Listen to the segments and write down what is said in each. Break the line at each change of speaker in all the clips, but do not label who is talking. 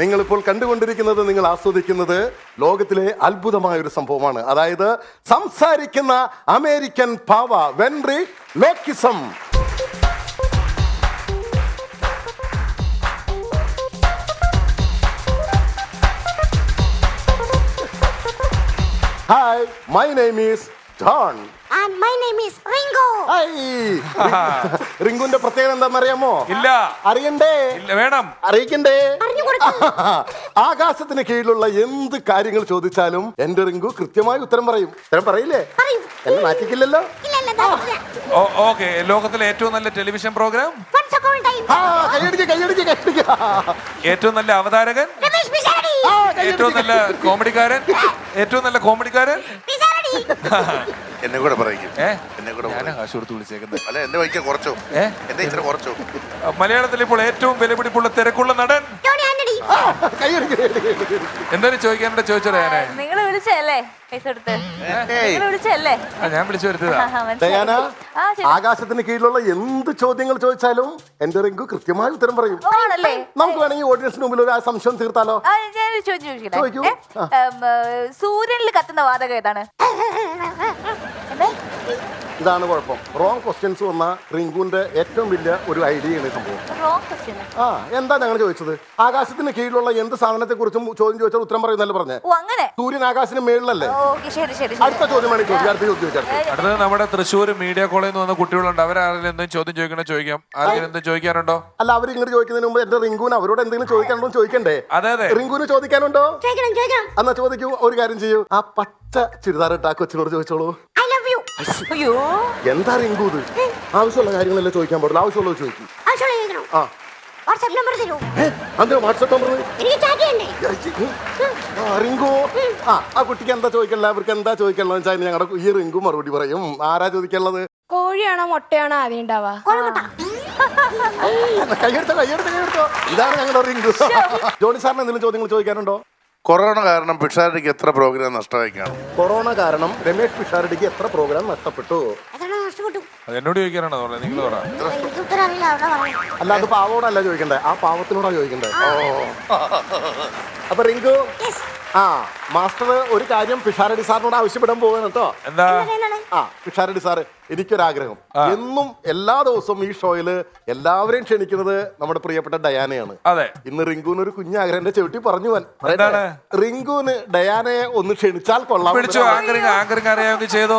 നിങ്ങളിപ്പോൾ കണ്ടുകൊണ്ടിരിക്കുന്നത്, നിങ്ങൾ ആസ്വദിക്കുന്നത് ലോകത്തിലെ അത്ഭുതമായ ഒരു സംഭവമാണ്. അതായത് സംസാരിക്കുന്ന അമേരിക്കൻ പാവ, ventriloquism. Hi, my name is John.
And my name is Ringo.
റിങ്കുവിന്റെ പ്രത്യേകത എന്താണെന്നറിയാമോ?
ഇല്ല.
അറിയണ്ടേ?
ഇല്ല, വേണം.
അറിയിക്കണ്ടേ? ആകാശത്തിന് കീഴിലുള്ള എന്ത് കാര്യങ്ങൾ ചോദിച്ചാലും എന്റെ റിങ്കു കൃത്യമായി ഉത്തരം പറയും. ഉത്തരം പറയില്ലേ? എന്നെ നാറ്റിക്കില്ലല്ലോ.
ഓക്കെ, ലോകത്തിലെ ഏറ്റവും നല്ല ടെലിവിഷൻ പ്രോഗ്രാം, ഏറ്റവും നല്ല അവതാരകൻ, ഏറ്റവും നല്ല കോമഡിക്കാരൻ, ഏറ്റവും നല്ല കോമഡിക്കാരൻ.
എന്നെ കൂടെ പറയും.
എന്നെ കൂടെ കാശ് കൊടുത്ത് വിളിച്ചേക്കുന്നത്.
അല്ല, എന്റെ വൈക്ക് കുറച്ചോ, എന്റെ ഇത്ര കുറച്ചോ.
മലയാളത്തിൽ ഇപ്പോൾ ഏറ്റവും വിലപിടിപ്പുള്ള തിരക്കുള്ള നടൻ. എന്തായാലും ചോദിക്കാനുണ്ട്, ചോദിച്ചോളൂ.
നിങ്ങൾ വിളിച്ചല്ലേ പൈസ എടുത്ത്? വിളിച്ചല്ലേ?
ഞാൻ വിളിച്ചു വരുത്തതാ.
ഡയാന, ആകാശത്തിന് കീഴിലുള്ള എന്ത് ചോദ്യങ്ങൾ ചോദിച്ചാലും എന്റെ റിങ്കു കൃത്യമായി ഉത്തരം പറയും. നമുക്ക് വേണമെങ്കിൽ ഓഡിയൻസിന് മുമ്പിൽ ഒരു സംശയം തീർത്താലോ?
സൂര്യനിൽ കത്തുന്ന വാതകം ഏതാണ്?
ഇതാണ് കുഴപ്പം. റോങ് ക്വസ്റ്റ്യൻസ് വന്ന റിങ്കുവിന്റെ ഏറ്റവും വലിയ ഒരു ഐഡിയയാണ് ഈ സംഭവം. എന്താ ഞങ്ങൾ ചോദിച്ചത്? ആകാശത്തിന് കീഴിലുള്ള എന്ത് സാധനത്തെ കുറിച്ചും ചോദ്യം ചോദിച്ചാൽ ഉത്തരം പറയുന്നല്ലേ പറഞ്ഞേ? സൂര്യൻ ആകാശത്തിന് മേളിലല്ലേ? അടുത്ത ചോദ്യം
അടുത്തത് നമ്മുടെ തൃശ്ശൂർ മീഡിയ കോളേജിൽ നിന്ന് വന്ന കുട്ടികളുണ്ട്. അവരാരെങ്കിലും എന്തെങ്കിലും ചോദ്യം ചോദിക്കാം. ആരെങ്കിലും എന്തെങ്കിലും ചോദിക്കാറുണ്ടോ?
അല്ല, അവർ ഇങ്ങോട്ട് ചോദിക്കുന്നതിന് മുമ്പ് എന്റെ റിങ്കുവിന് അവരോട് എന്തെങ്കിലും ചോദിക്കാനുണ്ടോ ചോദിക്കണ്ടേ?
അതെ,
റിങ്കുവിന് ചോദിക്കാനുണ്ടോ? എന്നാ ചോദിക്കൂ. ഒരു കാര്യം ചെയ്യൂ, ആ പച്ച ചുരിദാർ ഇട്ടാ കൊച്ചിനോട് ചോദിച്ചോളൂ. എന്താ റിങ്കു ഇത്? ആവശ്യമുള്ള കാര്യങ്ങളല്ലേ ചോദിക്കാൻ പാടില്ല, ആവശ്യമുള്ളത് ചോദിക്കും. WhatsApp number Rinku. ആ കുട്ടിക്ക് എന്താ ചോദിക്കണ്ട, അവർക്ക് എന്താ ചോദിക്കണ്ടെന്ന് വെച്ചാൽ ഞങ്ങളുടെ ഈ റിങ്കു മറുപടി പറയും. ആരാ ചോദിക്കാനുള്ളത്?
കോഴിയാണോ മുട്ടയാണോ ആദ്യം ഉണ്ടാവാ?
കയ്യെടുത്തോ. ഇതാണ് ഞങ്ങളുടെ റിങ്കു. ജോണി സാറിന് എന്തെങ്കിലും ചോദ്യങ്ങൾ ചോദിക്കാനുണ്ടോ?
കൊറോണ കാരണം പിഷാരടിക്ക് എത്ര പ്രോഗ്രാം നഷ്ടമായി കാണും?
കൊറോണ കാരണം രമേശ് പിഷാരടിക്ക് എത്ര പ്രോഗ്രാം നഷ്ടപ്പെട്ടു?
എന്നോട് ചോദിക്കാനാണോ? നിങ്ങൾ പറ.
അല്ല, അത് പാവോടല്ല ചോദിക്കണ്ടേ, ആ പാവത്തിനോടാ ചോദിക്കണ്ടേ. അപ്പൊ റിങ്കു, മാസ്റ്റർ ഒരു കാര്യം പിഷാരടി സാറിനോട് ആവശ്യപ്പെടാൻ പോവാണ് കേട്ടോ.
എന്താ?
പിഷാരടി സാറ്, എനിക്കൊരാഗ്രഹം. എന്നും എല്ലാ ദിവസവും ഈ ഷോയില് എല്ലാവരെയും ക്ഷണിക്കുന്നത് നമ്മുടെ പ്രിയപ്പെട്ട ഡയാനയാണ്.
അതെ.
ഇന്ന് റിങ്കുവിന് ഒരു കുഞ്ഞാഗ്രഹം എന്റെ ചെവിട്ടി പറഞ്ഞു പോവാൻ. റിങ്കുവിന് ഡയാനയെ ഒന്ന് ക്ഷണിച്ചാൽ കൊള്ളാം.
ആങ്കറിംഗ് അറിയാമെങ്കിൽ ചെയ്തോ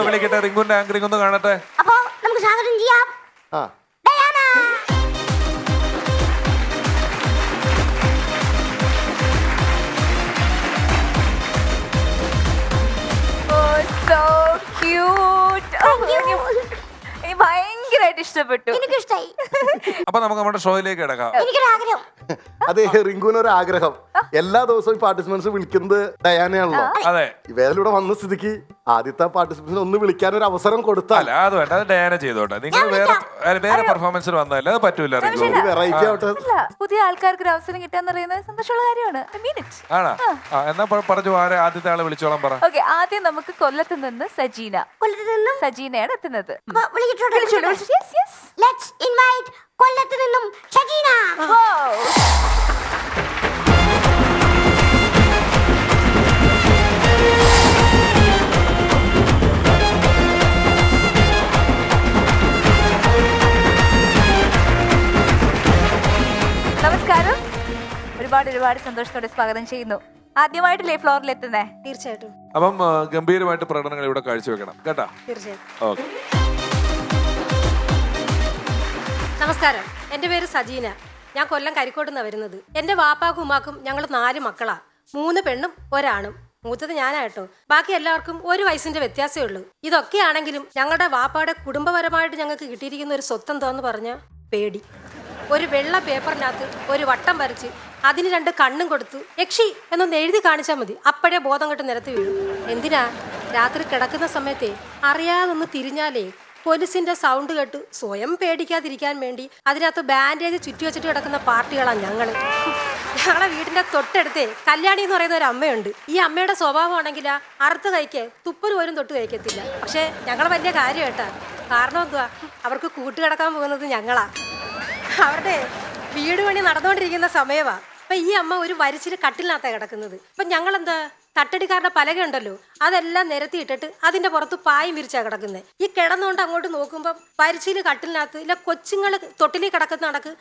വിളിക്കട്ടെ. റിങ്കുവിന്റെ ആങ്കറിംഗ് ഒന്ന് കാണട്ടെ.
അപ്പൊ നമുക്ക് സ്വാഗതം ചെയ്യാം. ഭയങ്കരമായിട്ട് ഇഷ്ടപ്പെട്ടു. എനിക്കിഷ്ടായി.
അപ്പൊ നമുക്ക് നമ്മുടെ ഷോയിലേക്ക് കിടക്കാം.
എനിക്കൊരാഗ്രഹം.
അതെ, റിങ്കുവിന് ഒരു ആഗ്രഹം. എല്ലാ ദിവസവും പാർട്ടിസിപ്പൻസ് വിളിക്കുന്നത് ഡയാനയാണല്ലോ.
അതെ.
ഇവരിലൂടെ വന്ന സ്ഥിതിക്ക് ആദ്യത്തെ പാർട്ടിസിപ്പൻസിന് ഒന്ന് വിളിക്കാൻ ഒരു അവസരം കൊടുത്താൽ.
അത് വേണ്ട, അത് ഡയാന ചെയ്തോട്ടെ. നിങ്ങൾ വേറെ പെർഫോമൻസിന് വന്നതല്ല, അത് പറ്റൂല.
വെറൈറ്റി ആവട്ടെ.
പുതിയ ആൾക്കാർക്ക് ഒരു അവസരം കിട്ടാന്ന് പറയുന്നത് സന്തോഷമുള്ള കാര്യമാണ്.
ആണോ? എന്നാ പറഞ്ഞു, ആദ്യത്തെ ആളെ വിളിച്ചോളാം പറ.
ഓക്കെ, ആദ്യം നമുക്ക് കൊല്ലത്ത് നിന്ന് സജീനയാണ് എത്തുന്നത്. Let's invite കൊല്ലത്ത് നിന്നും ഷജീന. നമസ്കാരം. ഒരുപാട് സന്തോഷത്തോടെ സ്വാഗതം ചെയ്യുന്നു. ആദ്യമായിട്ടല്ലേ ഫ്ലോറിൽ എത്തുന്നേ?
തീർച്ചയായിട്ടും.
അപ്പം ഗംഭീരമായിട്ട് പ്രകടനങ്ങൾ ഇവിടെ കാഴ്ചവെക്കണം കേട്ടാ.
തീർച്ചയായിട്ടും.
ഓക്കെ.
നമസ്കാരം, എൻ്റെ പേര് സജീന. ഞാൻ കൊല്ലം കരിക്കോട്ടുനിന്നാണ് വരുന്നത്. എൻ്റെ വാപ്പാക്കും ഉമ്മാക്കും ഞങ്ങൾ 4 മക്കളാ. 3 പെണ്ണും ഒരാണും. മൂത്തത് ഞാനാട്ടോ. ബാക്കി എല്ലാവർക്കും 1 വയസ്സിന്റെ വ്യത്യാസമേ ഉള്ളൂ. ഇതൊക്കെയാണെങ്കിലും ഞങ്ങളുടെ വാപ്പാടെ കുടുംബപരമായിട്ട് ഞങ്ങൾക്ക് കിട്ടിയിരിക്കുന്ന ഒരു സ്വത്ത് എന്താന്ന് പറഞ്ഞാൽ പേടി. ഒരു വെള്ള പേപ്പറിനകത്ത് ഒരു വട്ടം വരച്ച് അതിന് 2 കണ്ണും കൊടുത്ത് യക്ഷി എന്നൊന്ന് എഴുതി കാണിച്ചാൽ മതി. അപ്പോഴേ ബോധം കെട്ട് നിരത്തി വീഴും. എന്തിനാ? രാത്രി കിടക്കുന്ന സമയത്തെ അറിയാതൊന്ന് തിരിഞ്ഞാലേ പോലീസിന്റെ സൗണ്ട് കേട്ട് സ്വയം പേടിക്കാതിരിക്കാൻ വേണ്ടി അതിനകത്ത് ബാൻഡേജ് ചുറ്റി വെച്ചിട്ട് കിടക്കുന്ന പാർട്ടികളാണ് ഞങ്ങളെ വീടിന്റെ തൊട്ടടുത്തേ കല്യാണി എന്ന് പറയുന്ന ഒരു അമ്മയുണ്ട്. ഈ അമ്മയുടെ സ്വഭാവമാണെങ്കിൽ അറുത്ത് കഴിക്ക് തുപ്പല് പോലും തൊട്ട് കഴിക്കത്തില്ല. പക്ഷെ ഞങ്ങൾ വലിയ കാര്യം കേട്ടാ. കാരണം എന്തുവാ? അവർക്ക് കൂട്ടുകിടക്കാൻ പോകുന്നത് ഞങ്ങളാ. അവരുടെ വീട് പണി നടന്നുകൊണ്ടിരിക്കുന്ന സമയമാ. അപ്പൊ ഈ അമ്മ ഒരു വരിച്ചിൽ കട്ടിലിനകത്താണ് കിടക്കുന്നത്. അപ്പൊ ഞങ്ങൾ എന്താ തട്ടടിക്കാരുടെ പലക ഉണ്ടല്ലോ അതെല്ലാം നിരത്തിയിട്ടിട്ട് അതിന്റെ പുറത്ത് പായും വിരിച്ചാ കിടക്കുന്നത്. ഈ കിടന്നുകൊണ്ട് അങ്ങോട്ട് നോക്കുമ്പോൾ വരിച്ചിൽ കട്ടിലിനകത്ത് ഇല്ല കൊച്ചുങ്ങൾ തൊട്ടിലിൽ കിടക്കുന്ന കണക്ക്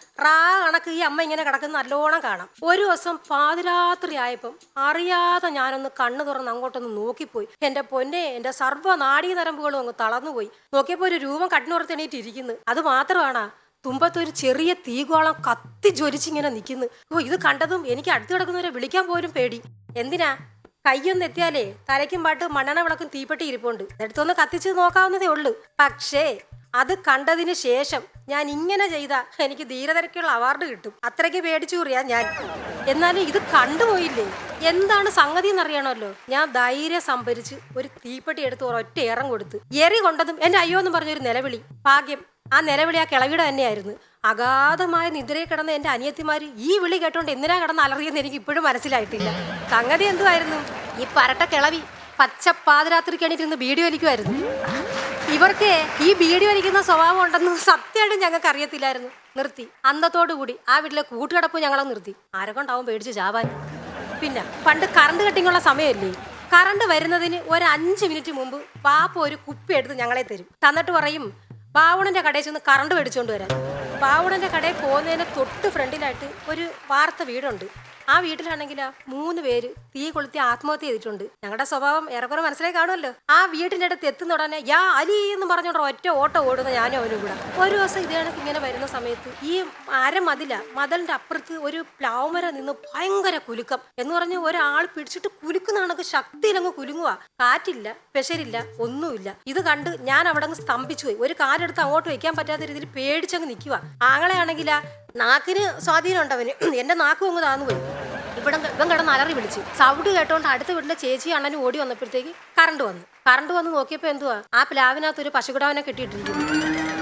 കണക്ക് ഈ അമ്മ ഇങ്ങനെ കിടക്കുന്ന നല്ലോണം കാണാം. ഒരു ദിവസം പാതിരാത്രി ആയപ്പം അറിയാതെ ഞാനൊന്ന് കണ്ണു തുറന്ന് അങ്ങോട്ടൊന്ന് നോക്കിപ്പോയി. എന്റെ പൊന്നെ, എന്റെ സർവ്വ നാഡീനരമ്പുകളും അങ്ങ് തളർന്നുപോയി. നോക്കിയപ്പോൾ ഒരു രൂപം കട്ടിനുറത്തെണീറ്റ് ഇരിക്കുന്നു. അത് മാത്രമാണ് തുമ്പത്തൊരു ചെറിയ തീഗോളം കത്തി ജ്വലിച്ചിങ്ങനെ നിൽക്കുന്നു. ഇത് കണ്ടതും എനിക്ക് അടുത്ത് കിടക്കുന്നവരെ വിളിക്കാൻ പോലും പേടി. എന്തിനാ, കയ്യൊന്ന് എത്തിയാലേ തലയ്ക്കും പാട്ട് മണ്ണെണ്ണ വിളക്കും തീപ്പെട്ടി ഇരിപ്പുണ്ട്. എടുത്തൊന്ന് കത്തിച്ച് നോക്കാവുന്നതേ ഉള്ളൂ. പക്ഷേ അത് കണ്ടതിന് ശേഷം ഞാൻ ഇങ്ങനെ ചെയ്താ എനിക്ക് ധീരതയ്ക്കുള്ള അവാർഡ് കിട്ടും. അത്രയ്ക്ക് പേടിച്ചു കൂറിയാ ഞാൻ. എന്നാലും ഇത് കണ്ടുപോയില്ലേ, എന്താണ് സംഗതി എന്നറിയണമല്ലോ. ഞാൻ ധൈര്യം സംഭരിച്ച് ഒരു തീപ്പെട്ടി എടുത്ത് ഒരൊറ്റ ഏറം കൊടുത്ത് എറി കൊണ്ടതും എൻ്റെ അയ്യോ എന്ന് പറഞ്ഞൊരു നിലവിളി. ഭാഗ്യം ആ നിലവിളി ആ കിളവിയുടെ തന്നെയായിരുന്നു. അഗാധമായ നിദ്രയിൽ കിടന്ന എൻ്റെ അനിയത്തിമാര് ഈ വിളി കേട്ടോണ്ട് എന്തിനാ കിടന്ന് അലറിയെന്ന് എനിക്ക് ഇപ്പോഴും മനസ്സിലായിട്ടില്ല. സംഗതി എന്തുവായിരുന്നു, ഈ പരട്ട കിളവി പച്ച പാതിരാത്രിക്ക് എണീറ്റിരുന്ന് ബീഡി വലിക്കുമായിരുന്നു. ഇവർക്ക് ഈ ബീഡി വലിക്കുന്ന സ്വഭാവം ഉണ്ടെന്ന് സത്യമായിട്ടും ഞങ്ങൾക്ക് അറിയത്തില്ലായിരുന്നു. നിർത്തി. അന്നത്തോടു കൂടി ആ വീട്ടിലെ കൂട്ടുകിടപ്പ് ഞങ്ങളെ നിർത്തി. ആരെക്കൊണ്ടാവും പേടിച്ച് ചാവാൻ. പിന്നെ പണ്ട് കറണ്ട് കട്ടിങ്ങുള്ള സമയമല്ലേ, കറണ്ട് വരുന്നതിന് ഒരു 5 മിനിറ്റ് മുമ്പ് പാപ്പ ഒരു കുപ്പി എടുത്ത് ഞങ്ങളെ തരും. തന്നിട്ട് പറയും ബാവുണന്റെ കടയിൽ ചെന്ന് കറണ്ട് മേടിച്ചുകൊണ്ട് വരാൻ. ബാവുണന്റെ കടയിൽ പോകുന്നതിന് തൊട്ട് ഫ്രണ്ടിലായിട്ട് ഒരു വാർത്ത വീടുണ്ട്. ആ വീട്ടിലാണെങ്കിൽ 3 പേര് തീ കൊളുത്തി ആത്മഹത്യ ചെയ്തിട്ടുണ്ട്. ഞങ്ങളുടെ സ്വഭാവം ഏറെക്കുറെ മനസ്സിലായി കാണുമല്ലോ. ആ വീട്ടിൻ്റെ അടുത്ത് എത്തുന്ന ഉടനെ യാ അലി എന്ന് പറഞ്ഞോണ്ട് ഒറ്റ ഓട്ടം ഓടുന്ന ഞാനും അവനും കൂടെ. ഒരു ദിവസം ഇതേ കണക്ക് ഇങ്ങനെ വരുന്ന സമയത്ത് ഈ മതിലിന്റെ അപ്പുറത്ത് ഒരു പ്ലാവുമര നിന്ന് ഭയങ്കര കുലുക്കം എന്ന് പറഞ്ഞ് ഒരാൾ പിടിച്ചിട്ട് കുലുക്കുന്ന കണക്ക് ശക്തിയിലങ്ങ് കുലുങ്ങുക. കാറ്റില്ല, പെശരില്ല, ഒന്നുമില്ല. ഇത് കണ്ട് ഞാൻ അവിടെ അങ്ങ് സ്തംഭിച്ചു പോയി. ഒരു കാലെടുത്ത് അങ്ങോട്ട് വെക്കാൻ പറ്റാത്ത രീതിയിൽ പേടിച്ചങ്ങ് നിൽക്കുക. ആങ്ങളെയാണെങ്കിൽ നാക്കിന് സ്വാധീനം ഉണ്ടവന്. എന്റെ നാക്കും അങ്ങ് താന്നു പോയി. ഇവൻ കിടന്ന് അലറി വിളിച്ച് സൗണ്ട് കേട്ടോണ്ട് അടുത്ത വീട്ടിലെ ചേച്ചി അണ്ണനും ഓടി വന്നപ്പോഴത്തേക്ക് കറണ്ട് വന്ന് നോക്കിയപ്പോൾ എന്തുവാ, ആ പ്ലാവിനകത്ത് ഒരു പശുക്കിടാവിനെ കെട്ടിയിട്ടിരിക്കുന്നു.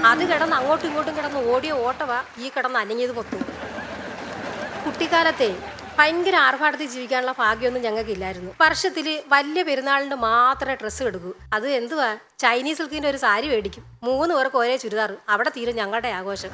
അത് കിടന്ന് അങ്ങോട്ടും ഇങ്ങോട്ടും കിടന്ന് ഓടിയ ഓട്ടവാ ഈ കിടന്ന് അനങ്ങിയത് മൊത്തം. കുട്ടിക്കാലത്തെ ഭയങ്കര ആർഭാടത്തിൽ ജീവിക്കാനുള്ള ഭാഗ്യമൊന്നും ഞങ്ങൾക്കില്ലായിരുന്നു. വർഷത്തില് വലിയ പെരുന്നാളിന് മാത്രമേ ഡ്രസ്സ് എടുക്കൂ. അത് എന്തുവാ, ചൈനീസ് സിൽക്കിന്റെ ഒരു സാരി മേടിക്കും. 3 പേർക്ക് ഒരേ ചുരിദാർ. അവിടെ തീരും ഞങ്ങളുടെ ആഘോഷം.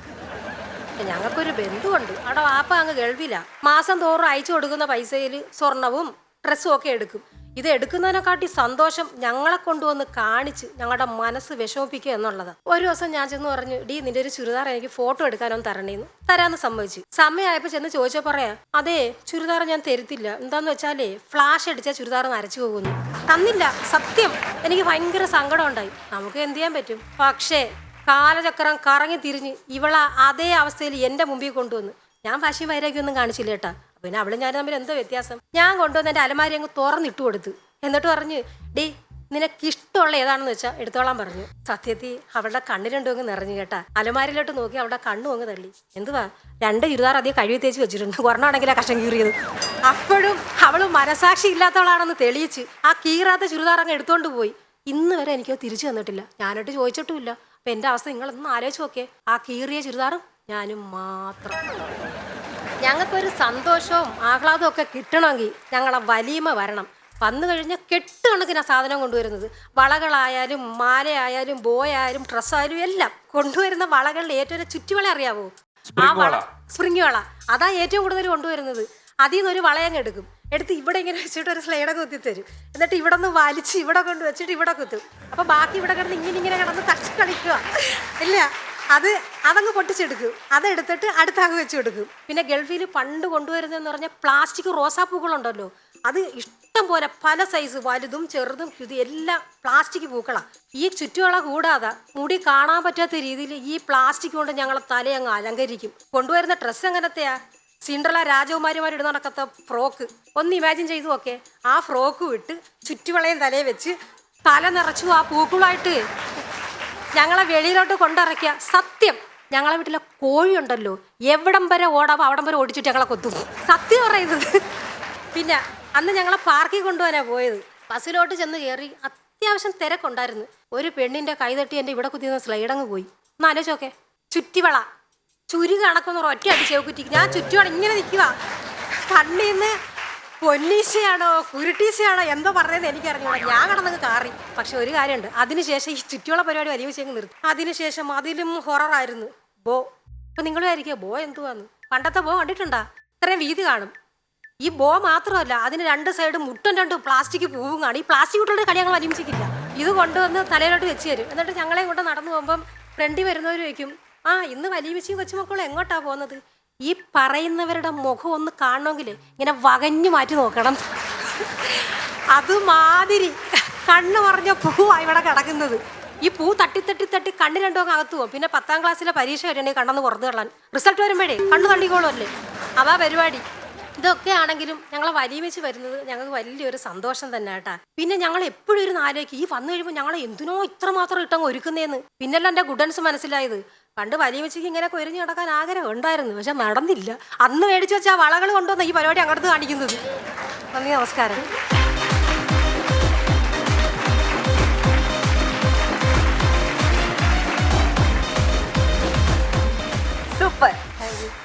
ഞങ്ങൾക്കൊരു ബന്ധുവുണ്ട്, അവിടെ വാപ്പ അങ്ങ് ഗൾഫിലാ. മാസം തോറും അയച്ചു കൊടുക്കുന്ന പൈസയിൽ സ്വർണവും ഡ്രസ്സും ഒക്കെ എടുക്കും. ഇത് എടുക്കുന്നതിനെക്കാട്ടി സന്തോഷം ഞങ്ങളെ കൊണ്ടുവന്ന് കാണിച്ച് ഞങ്ങളുടെ മനസ്സ് വിഷമിപ്പിക്കുക എന്നുള്ളത്. ഒരു ദിവസം ഞാൻ ചെന്ന് പറഞ്ഞു, ഡി നിന്റെ ഒരു ചുരിദാർ എനിക്ക് ഫോട്ടോ എടുക്കാനൊന്നും തരണേന്ന്. തരാന്ന് സമ്മതിച്ചു. സമയമായപ്പോൾ ചെന്ന് ചോദിച്ചോ പറയാ, അതെ ചുരിദാർ ഞാൻ തരത്തില്ല, എന്താന്ന് വെച്ചാലേ ഫ്ലാഷ് അടിച്ചാൽ ചുരിദാർ നരച്ചു പോകുന്നു. തന്നില്ല. സത്യം എനിക്ക് ഭയങ്കര സങ്കടം ഉണ്ടായി. നമുക്ക് എന്ത് ചെയ്യാൻ പറ്റും. പക്ഷേ കാലചക്രം കറങ്ങി തിരിഞ്ഞ് ഇവളെ അതേ അവസ്ഥയിൽ എൻ്റെ മുമ്പിൽ കൊണ്ടുവന്നു. ഞാൻ ഭാഷയും വൈരാഗ്യമൊന്നും കാണിച്ചില്ല കേട്ടാ. പിന്നെ അവളും ഞാൻ തമ്മിൽ എന്തോ വ്യത്യാസം. ഞാൻ കൊണ്ടുവന്ന് എൻ്റെ അലമാരി അങ്ങ് തുറന്നിട്ട് കൊടുത്തു. എന്നിട്ട് പറഞ്ഞു, ഡേ നിനക്കിഷ്ടമുള്ള ഏതാണെന്ന് വെച്ചാൽ എടുത്തോളാൻ പറഞ്ഞു. സത്യത്തിൽ അവളുടെ കണ്ണ് രണ്ടും അങ്ങ് നിറഞ്ഞു കേട്ടാ. അലമാരിലോട്ട് നോക്കി അവളുടെ കണ്ണും അങ്ങ് തള്ളി. എന്തുവാ, 2 ചുരിദാർ അധികം കഴുകി തേച്ച് വെച്ചിട്ടുണ്ട്. ഒരെണ്ണമാണെങ്കിൽ ആ കഷം കീറിയത്. അപ്പോഴും അവള് മനസാക്ഷി ഇല്ലാത്തവളാണെന്ന് തെളിയിച്ച് ആ കീറാത്ത ചുരിദാർ അങ്ങ് എടുത്തോണ്ട് പോയി. ഇന്ന് വരെ എനിക്കത് തിരിച്ചു തന്നിട്ടില്ല. ഞാനോട്ട് ചോദിച്ചിട്ടുമില്ല. അപ്പൊ എൻ്റെ അവസ്ഥ നിങ്ങളൊന്നും ആലോചിച്ച് നോക്കേ. ആ കീറിയ ചുരിദാറും ഞാനും മാത്രം. ഞങ്ങൾക്കൊരു സന്തോഷവും ആഹ്ലാദവും ഒക്കെ കിട്ടണമെങ്കിൽ ഞങ്ങളെ വലിയമ വരണം. വന്നു കഴിഞ്ഞാൽ കെട്ടുകണക്കിന് സാധനം കൊണ്ടുവരുന്നത്. വളകളായാലും മാലയായാലും ബോയായാലും ഡ്രസ്സായാലും എല്ലാം കൊണ്ടുവരുന്ന വളകളിൽ ഏറ്റവും ചുറ്റുവള അറിയാവോ? ആ വള സ്പ്രിങ് വള, അതാ ഏറ്റവും കൂടുതൽ കൊണ്ടുവരുന്നത്. അതിൽ നിന്നൊരു വളയങ്ങ് എടുത്ത് ഇവിടെ ഇങ്ങനെ വെച്ചിട്ട് ഒരു സ്ലൈഡൊക്കെ കുത്തിത്തരും. എന്നിട്ട് ഇവിടെ നിന്ന് വലിച്ച് ഇവിടെ കൊണ്ട് വെച്ചിട്ട് ഇവിടെ കുത്തും. അപ്പൊ ബാക്കി ഇവിടെ കിടന്ന് ഇങ്ങനെ കിടന്ന് തട്ടി കളിക്കുക. ഇല്ല, അതങ്ങ് പൊട്ടിച്ചെടുക്കും. അതെടുത്തിട്ട് അടുത്താകെ വെച്ച് കൊടുക്കും. പിന്നെ ഗൾഫിൽ പണ്ട് കൊണ്ടുവരുന്നതെന്ന് പറഞ്ഞാൽ പ്ലാസ്റ്റിക് റോസാപ്പൂക്കളുണ്ടല്ലോ, അത് ഇഷ്ടം പോലെ പല സൈസ്, വലുതും ചെറുതും ഇത് എല്ലാം പ്ലാസ്റ്റിക് പൂക്കളാണ്. ഈ ചുറ്റുവള കൂടാതെ മുടി കാണാൻ പറ്റാത്ത രീതിയിൽ ഈ പ്ലാസ്റ്റിക് കൊണ്ട് ഞങ്ങളെ തലയങ്ങ് അലങ്കരിക്കും. കൊണ്ടുവരുന്ന ഡ്രസ്സ് എങ്ങനത്തെയാ, സിൻഡ്രല രാജകുമാരിമാർ ഇടുന്ന നടക്കത്ത ഫ്രോക്ക്. ഒന്ന് ഇമാജിൻ ചെയ്തു നോക്കെ. ആ ഫ്രോക്ക് വിട്ട് ചുറ്റുവളയും തലയെ വെച്ച് തല നിറച്ചു ആ പൂക്കളായിട്ട് ഞങ്ങളെ വെളിയിലോട്ട് കൊണ്ടിറക്കിയ. സത്യം, ഞങ്ങളെ വീട്ടിലെ കോഴിയുണ്ടല്ലോ, എവിടം വരെ ഓടാവോ അവിടം വരെ ഓടിച്ചിട്ട് ഞങ്ങളെ കൊത്തും. സത്യം പറയുന്നത്. പിന്നെ അന്ന് ഞങ്ങളെ പാർക്കിൽ കൊണ്ടുപോകാനാ പോയത്. ബസ്സിലോട്ട് ചെന്ന് കയറി അത്യാവശ്യം തിരക്കുണ്ടായിരുന്നു. ഒരു പെണ്ണിന്റെ കൈ തട്ടി എൻ്റെ ഇവിടെ കുത്തിയിരുന്ന സ്ലൈഡങ്ങ് പോയി. ഒന്ന് ആലോചിച്ചോക്കെ. ചുറ്റിവള ചുരു കണക്കൊന്ന് ഒറ്റ അടിച്ചേവ് കുറ്റിക്ക്. ഞാൻ ചുറ്റുവള ഇങ്ങനെ നിൽക്കുക. കണ്ണീന്ന് പൊന്നീശയാണോ കുരുട്ടീശയാണോ എന്തോ പറഞ്ഞതെന്ന് എനിക്കറിഞ്ഞൂടാ. ഞാൻ കിടന്നങ്ങ് കാറി. പക്ഷെ ഒരു കാര്യമുണ്ട്, അതിനുശേഷം ഈ ചുറ്റുവള പരിപാടി വലിയ വിഷയം നിർത്തി. അതിനുശേഷം അതിലും ഹൊററായിരുന്നു ബോ. അപ്പൊ നിങ്ങൾ വിചാരിക്കുക ബോ എന്തുവാന്ന്. പണ്ടത്തെ ബോ കണ്ടിട്ടുണ്ടാ? ഇത്രയും വീതി കാണും. ഈ ബോ മാത്രമല്ല അതിന് രണ്ട് സൈഡ് മുട്ടും രണ്ട് പ്ലാസ്റ്റിക് പൂവും കാണും. ഈ പ്ലാസ്റ്റിക് കുട്ടികളുടെ കളി ഞങ്ങൾ വലിമിച്ചിട്ടില്ല. ഇത് കൊണ്ടുവന്ന് തലയിലോട്ട് വെച്ച് തരും. എന്നിട്ട് ഞങ്ങളെ കൊണ്ട് നടന്നു പോകുമ്പം ഫ്രണ്ടിൽ വരുന്നവർ വയ്ക്കും, ആ ഇന്ന് വലിയമിച്ചി കൊച്ചുമക്കളും എങ്ങോട്ടാ പോകുന്നത്. ഈ പറയുന്നവരുടെ മുഖം ഒന്ന് കാണണമെങ്കിൽ ഇങ്ങനെ വകഞ്ഞു മാറ്റി നോക്കണം. അതുമാതിരി കണ്ണ് പറഞ്ഞ പൂവാണ് ഇവിടെ കിടക്കുന്നത്. ഈ പൂ തട്ടി തട്ടി തട്ടി കണ്ണ് രണ്ടും അകത്ത് പോകും. പിന്നെ 10ാം ക്ലാസ്സിലെ പരീക്ഷ വരണമെങ്കിൽ കണ്ണെന്ന് പുറത്ത് കളാൻ, റിസൾട്ട് വരുമ്പോഴേ കണ്ണ് തള്ളിക്കോളുമല്ലേ, അതാ പരിപാടി. ഇതൊക്കെ ആണെങ്കിലും ഞങ്ങളെ വലിയ വെച്ച് വരുന്നത് ഞങ്ങൾക്ക് വലിയൊരു സന്തോഷം തന്നെ കേട്ടാ. പിന്നെ ഞങ്ങൾ എപ്പോഴും ഒരു നാലേക്ക് ഈ വന്നു കഴിയുമ്പോൾ ഞങ്ങളെ എന്തിനോ ഇത്രമാത്രം ഇട്ടങ്ങ് ഒരുക്കുന്നേന്ന് പിന്നെല്ലാം എൻ്റെ ഗുഡൻസ് മനസ്സിലായത്. പണ്ട് വലിയ വെച്ചിക്ക് ഇങ്ങനെ കൊരിഞ്ഞു കിടക്കാൻ ആഗ്രഹം ഉണ്ടായിരുന്നു, പക്ഷെ നടന്നില്ല. അന്ന് മേടിച്ചു വെച്ചാൽ ആ വളകൾ കൊണ്ടുവന്ന ഈ പരിപാടി അങ്ങോട്ട് കാണിക്കുന്നത്. നന്ദി, നമസ്കാരം.
സൂപ്പർ.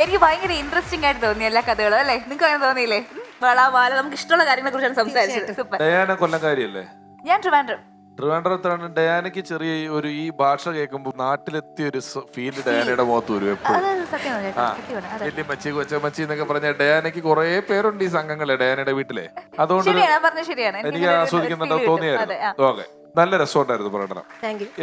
എനിക്ക് ഭയങ്കര ഇൻട്രസ്റ്റിംഗ് ആയിട്ട് തോന്നി എല്ലാ കഥകളും അല്ലേ? നിങ്ങൾക്ക് അങ്ങനെ തോന്നിയില്ലേ? വള വാല നമുക്ക് ഇഷ്ടമുള്ള കാര്യങ്ങളെ കുറിച്ചാണ് സംസാരിച്ചത്. സൂപ്പർ.
ഡയാന കൊല്ലംകാരിയല്ലേ?
ഞാൻ ട്രിവാൻഡ്രം.
ട്രിവാൻഡ്രത്താണ്. ഡയാനയ്ക്ക് ചെറിയ ഒരു ഈ ഭാഷ കേൾക്കുമ്പോൾ നാട്ടിലെത്തിയ ഒരു ഫീല് ഡയാനയുടെ മുഖത്ത് വരും എപ്പോഴും.
അത് സത്യമാണ് ചേട്ടാ, സത്യമാണ്. അതെ.
വലിയ മച്ചി കൊച്ചമച്ചി എന്നൊക്കെ പറഞ്ഞ ഡയാനയ്ക്ക് കുറെ പേരുണ്ട് ഈ സംഘങ്ങളെ ഡയാനയുടെ വീട്ടിലെ. അതുകൊണ്ട്
ശരിയാണ്, പറഞ്ഞത് ശരിയാണ്.
എനിക്ക് ആസ്വദിക്കുന്നുണ്ടോ തോന്നിയായിരുന്നു. ഓക്കെ, നല്ല രസമുണ്ടായിരുന്നു പ്രകടനം.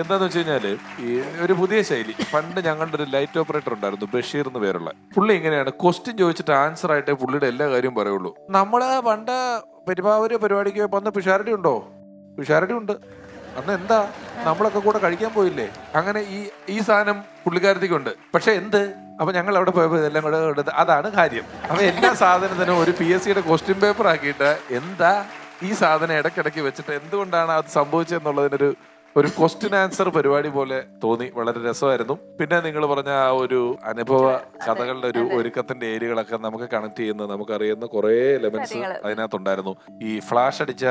എന്താന്ന് വെച്ച് കഴിഞ്ഞാല് ഈ ഒരു പുതിയ ശൈലി. പണ്ട് ഞങ്ങളുടെ ഒരു ലൈറ്റ് ഓപ്പറേറ്റർ ഉണ്ടായിരുന്നു, ബഷീർ എന്ന് പേരുള്ള പുള്ളി. ഇങ്ങനെയാണ് ക്വസ്റ്റ്യൻ ചോദിച്ചിട്ട് ആൻസർ ആയിട്ട് പുള്ളിയുടെ എല്ലാ കാര്യവും പറയുള്ളൂ. നമ്മള് പണ്ട് പെരുമാവൂര് പരിപാടിക്ക് വന്ന് പിഷാരടി ഉണ്ടോ? പിഷാരടി ഉണ്ട്. അന്ന് എന്താ നമ്മളൊക്കെ കൂടെ കഴിക്കാൻ പോയില്ലേ? അങ്ങനെ ഈ സാധനം പുള്ളിക്കാരത്തേക്കുണ്ട്. പക്ഷെ എന്ത്? അപ്പൊ ഞങ്ങൾ അവിടെ പോയപ്പോ ഇതെല്ലാം കൂടെ എടുത്ത് അതാണ് കാര്യം. അപ്പൊ എല്ലാ സാധനത്തിനും ഒരു PSCയുടെ ക്വസ്റ്റ്യൻ പേപ്പർ ആക്കിയിട്ട് എന്താ ഈ സാധനം ഇടയ്ക്കിടയ്ക്ക് വെച്ചിട്ട് എന്തുകൊണ്ടാണ് അത് സംഭവിച്ചതെന്നുള്ളതിനൊരു ക്വസ്റ്റ്യൻ ആൻസർ പരിപാടി പോലെ തോന്നി. വളരെ രസമായിരുന്നു. പിന്നെ നിങ്ങൾ പറഞ്ഞ ആ ഒരു അനുഭവ കഥകളുടെ ഒരു ഒരുക്കത്തിന്റെ ഏരിയകളൊക്കെ നമുക്ക് കണക്ട് ചെയ്യുന്ന നമുക്കറിയുന്ന കുറെ എലമെന്റ്സ് അതിനകത്തുണ്ടായിരുന്നു. ഈ ഫ്ലാഷ് അടിച്ച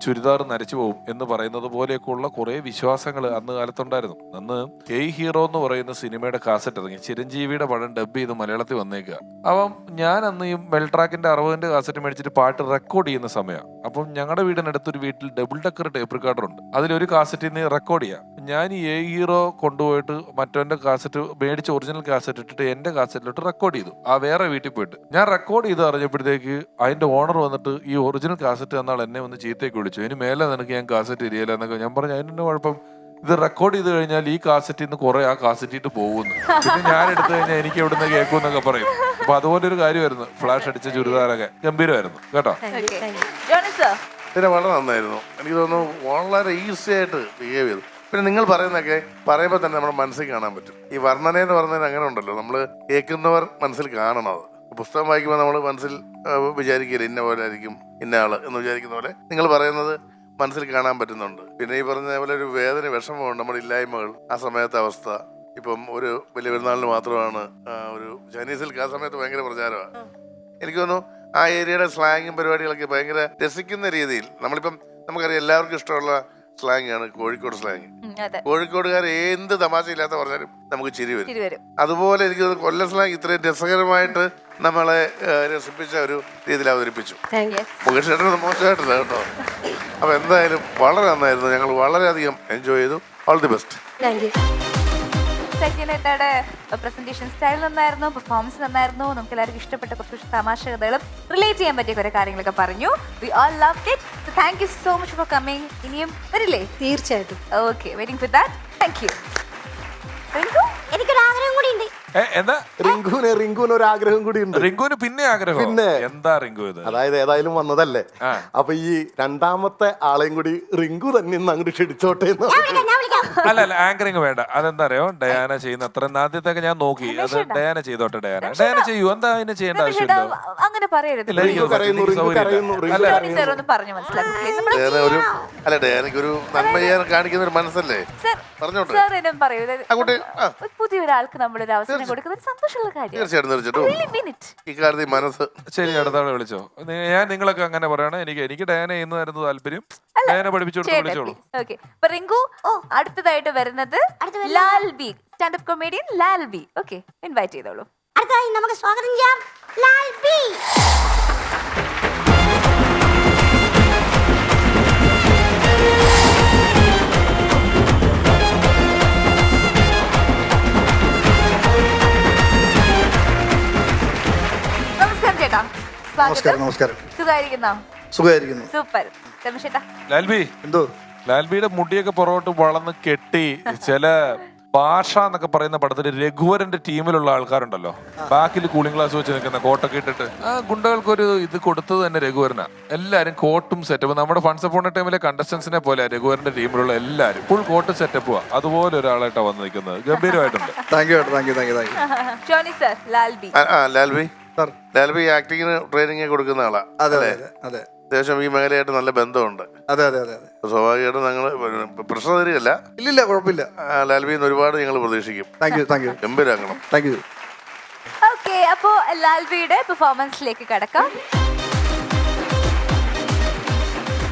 ചുരിദാർ നരച്ചു പോകും എന്ന് പറയുന്നത് പോലെയൊക്കെയുള്ള കുറെ വിശ്വാസങ്ങൾ അന്ന് കാലത്തുണ്ടായിരുന്നു. അന്ന് ഏയ് ഹീറോ എന്ന് പറയുന്ന സിനിമയുടെ കാസറ്റ് ഇറങ്ങി. ചിരഞ്ജീവിയുടെ പടം ഡബ് ചെയ്ത് മലയാളത്തിൽ വന്നേക്കുക. അപ്പം ഞാൻ അന്ന് ഈ മെൽട്രാക്കിന്റെ 60ന്റെ കാസറ്റ് മേടിച്ചിട്ട് പാട്ട് റെക്കോർഡ് ചെയ്യുന്ന സമയമാണ്. അപ്പം ഞങ്ങളുടെ വീടിനടുത്തൊരു വീട്ടിൽ ഡബിൾ ഡക്കർ ടേപ്പ് റെക്കോർഡർ ഉണ്ട്. അതിലൊരു കാസറ്റിൽ നിന്ന് റെക്കോർഡ് ചെയ്യാം. ഞാൻ ഈ ഏയ് ഹീറോ കൊണ്ടുപോയിട്ട് മറ്റവന്റെ കാസറ്റ് മേടിച്ച് ഒറിജിനൽ കാസറ്റ് ഇട്ടിട്ട് എന്റെ കാസറ്റിലോട്ട് റെക്കോർഡ് ചെയ്തു. ആ വേറെ വീട്ടിൽ പോയിട്ട് ഞാൻ റെക്കോർഡ് ചെയ്ത് അറിഞ്ഞപ്പോഴത്തേക്ക് അതിന്റെ ഓണർ വന്നിട്ട് ഈ ഒറിജിനൽ കാസറ്റ് എന്നാൽ എന്നെ വന്ന് ചീത്തയ്ക്ക് വിളിച്ചു. അതിന് മേലെ നിനക്ക് ഞാൻ കാസറ്റ് ഇരിയല്ല എന്നൊക്കെ ഞാൻ പറഞ്ഞു. അതിന് കുഴപ്പം, ഇത് റെക്കോർഡ് ചെയ്ത് കഴിഞ്ഞാൽ ഈ കാസറ്റിൽ നിന്ന് കുറെ ആ കാസറ്റിട്ട് പോകുന്നു. പിന്നെ ഞാൻ എടുത്തു കഴിഞ്ഞാൽ എനിക്ക് എവിടുന്ന് കേൾക്കും എന്നൊക്കെ പറയും. അപ്പൊ അതുപോലെ ഒരു കാര്യമായിരുന്നു ഫ്ലാഷ് അടിച്ച ചുരിദാറൊക്കെ. ഗംഭീരമായിരുന്നു കേട്ടോ.
പിന്നെ വളരെ നന്നായിരുന്നു. എനിക്ക് തോന്നുന്നു വളരെ ഈസി ആയിട്ട് ബിഹേവ് ചെയ്തു. പിന്നെ നിങ്ങൾ പറയുന്നതൊക്കെ പറയുമ്പോൾ തന്നെ നമ്മുടെ മനസ്സിൽ കാണാൻ പറ്റും. ഈ വർണ്ണന എന്ന് പറഞ്ഞാൽ അങ്ങനെ ഉണ്ടല്ലോ, നമ്മൾ കേൾക്കുന്നവർ മനസ്സിൽ കാണണം. അത് പുസ്തകം വായിക്കുമ്പോൾ നമ്മൾ മനസ്സിൽ വിചാരിക്കില്ല ഇന്ന പോലെ ആയിരിക്കും ഇന്ന ആള് എന്ന് വിചാരിക്കുന്ന പോലെ നിങ്ങൾ പറയുന്നത് മനസ്സിൽ കാണാൻ പറ്റുന്നുണ്ട്. പിന്നെ ഈ പറഞ്ഞ പോലെ ഒരു വേദന, വിഷമമുണ്ട്, നമ്മുടെ ഇല്ലായ്മകൾ, ആ സമയത്തെ അവസ്ഥ. ഇപ്പം ഒരു വലിയ പെരുന്നാളിന് മാത്രമാണ് ഒരു ചൈനീസിൽ ആ സമയത്ത് ഭയങ്കര പ്രചാരമാണ്. എനിക്ക് തോന്നുന്നു ആ ഏരിയയുടെ സ്ലാങ്ങും പരിപാടികളൊക്കെ ഭയങ്കര രസിക്കുന്ന രീതിയിൽ. നമ്മളിപ്പം നമുക്കറിയാം എല്ലാവർക്കും ഇഷ്ടമുള്ള സ്ലാങ് ആണ് കോഴിക്കോട് സ്ലാങ്. കോഴിക്കോടുകാർ എന്ത് തമാശയില്ലാത്ത പറഞ്ഞാലും നമുക്ക് ചിരി വരും. അതുപോലെ എനിക്ക് തോന്നുന്നു കൊല്ലം സ്ലാങ് ഇത്രയും രസകരമായിട്ട് നമ്മളെ രസിപ്പിച്ച ഒരു രീതിയിൽ അവതരിപ്പിച്ചു. മുകേഷ് ചേട്ടൻ മോശമായിട്ടില്ല കേട്ടോ. അപ്പൊ എന്തായാലും വളരെ നന്നായിരുന്നു. ഞങ്ങൾ വളരെയധികം എൻജോയ് ചെയ്തു. All the best.
സത്യനേട്ടയുടെ പ്രസന്റേഷൻ സ്റ്റൈൽ നന്നായിരുന്നു, പെർഫോമൻസ് നന്നായിരുന്നു. നമുക്ക് എല്ലാവർക്കും ഇഷ്ടപ്പെട്ട കുറച്ച് തമാശ കഥകളും റിലേറ്റ് ചെയ്യാൻ പറ്റിയ കുറെ കാര്യങ്ങളൊക്കെ പറഞ്ഞു. We all loved it. So thank you so much for coming. ഇനിയും വരില്ലേ?
തീർച്ചയായിട്ടും.
Okay, waiting for that. Thank you. എനിക്കൊരു ആഗ്രഹം കൂടി ഉണ്ട്.
എന്താ?
റിങ്കുവിന് ഒരു ആഗ്രഹം കൂടി ഉണ്ട്.
റിങ്കുവിന് പിന്നെ ആഗ്രഹം? പിന്നെ എന്താ റിങ്കു ഇത്?
അതായത് ഏതായാലും വന്നതല്ലേ, അപ്പൊ ഈ രണ്ടാമത്തെ ആളെയും കൂടി റിങ്കു തന്നെ അങ്ങോട്ട് ക്ഷണിച്ചോട്ടെ.
അല്ല ആങ്കറിങ് വേണ്ട. അതെന്താ അറിയോ, ഡയാന ചെയ്യുന്ന അത്ര ആദ്യത്തൊക്കെ ഞാൻ നോക്കി. അത് ഡയാന ചെയ്തോട്ടെ. ഡയാന ചെയ്യൂ. എന്താ അതിന് ചെയ്യേണ്ട ആവശ്യമുണ്ടോ?
അങ്ങനെ പറയരുത്.
അല്ല ഡയാനയ്ക്ക് ഒരു നന്മ ചെയ്യാൻ കാണിക്കുന്ന ഒരു മനസ്സല്ലേ, പറഞ്ഞോട്ടെ.
പുതിയൊരാൾക്ക് നമ്മളൊരു അവസരം കൊടുക്കുന്നത് സന്തോഷമുള്ള കാര്യം.
തീർച്ചയായിട്ടും ഈ കാര്യത്തിൽ മനസ്സ്.
ശരി, അടുത്താളെ വിളിച്ചോ. ഞാൻ നിങ്ങളൊക്കെ അങ്ങനെ പറയണേ. എനിക്ക് ഡയാന ചെയ്യുന്നതായിരുന്നു താല്പര്യം. ഡയാന പഠിപ്പിച്ചു വിളിച്ചോളൂ.
ഓക്കെ, അപ്പൊ റിങ്കു അടുത്തതായിട്ട് വരുന്നത് Lal B, standup comedian Lal B. Okay, invite ചെയ്തോളൂ.
അടുത്തതായി നമുക്ക് സ്വാഗതം ചെയ്യാം ലാൽ ബി.
നമസ്കാരം ചേട്ടാ, സ്വാഗതം.
നമസ്കാരം.
സുഖായിരിക്കുന്നോ?
സുഖമായിരിക്കുന്നു.
സൂപ്പർ. രമേശേട്ടാ,
ലാൽബി
എന്തോ
ലാൽബിയുടെ മുടിയൊക്കെ പുറകോട്ട് വളർന്ന് കെട്ടി ചില ഭാഷ എന്നൊക്കെ പറയുന്ന പടത്തിൽ രഘുവരന്റെ ടീമിലുള്ള ആൾക്കാരുണ്ടല്ലോ, ബാക്കിൽ കൂളിംഗ് ഗ്ലാസ് വെച്ച് നിൽക്കുന്ന കോട്ടൊക്കെ ഇട്ടിട്ട് ആ ഗുണ്ടകൾക്കൊരു ഇത് കൊടുത്തത് തന്നെ രഘുവരനാ. എല്ലാരും കോട്ടും സെറ്റപ്പ്, നമ്മുടെ ഫൺസ് അപ്പോൺ ടൈമിലെ കണ്ടസ്റ്റൻസിനെ പോലെ രഘുവരന്റെ ടീമിലുള്ള എല്ലാരും ഫുൾ കോട്ട് സെറ്റപ്പുവാ. അതുപോലെ ഒരാളായിട്ടാ വന്ന് നിൽക്കുന്നത്. ഗംഭീരമായിട്ടുണ്ട്.
Thank you thank you.
Johnny sir, Lalbi.
Lalbi
sir.
Lalbi ആക്ടിങ്ങിന് ട്രെയിനിങ് കൊടുക്കുന്ന ആളാ.
അതെ
അല്ലേ?
അതെ അതെ
അത്യാവശ്യം ഈ മേഖലയായിട്ട് നല്ല ബന്ധമുണ്ട്.
അതെ അതെ അതെ അതെ.
സ്വാഭാവികമായിട്ടും ഞങ്ങൾ പ്രശ്നം തരികയല്ല.
ഇല്ലില്ല, കുഴപ്പമില്ല.
ലാൽബിയിൽ നിന്ന് ഒരുപാട് ഞങ്ങൾ പ്രതീക്ഷിക്കും.
താങ്ക് യു താങ്ക് യു
ഗംഭീരാക്കണം.
Thank you.
ഓക്കെ, അപ്പോ ലാൽബിയുടെ പെർഫോമൻസിലേക്ക് കടക്കാം.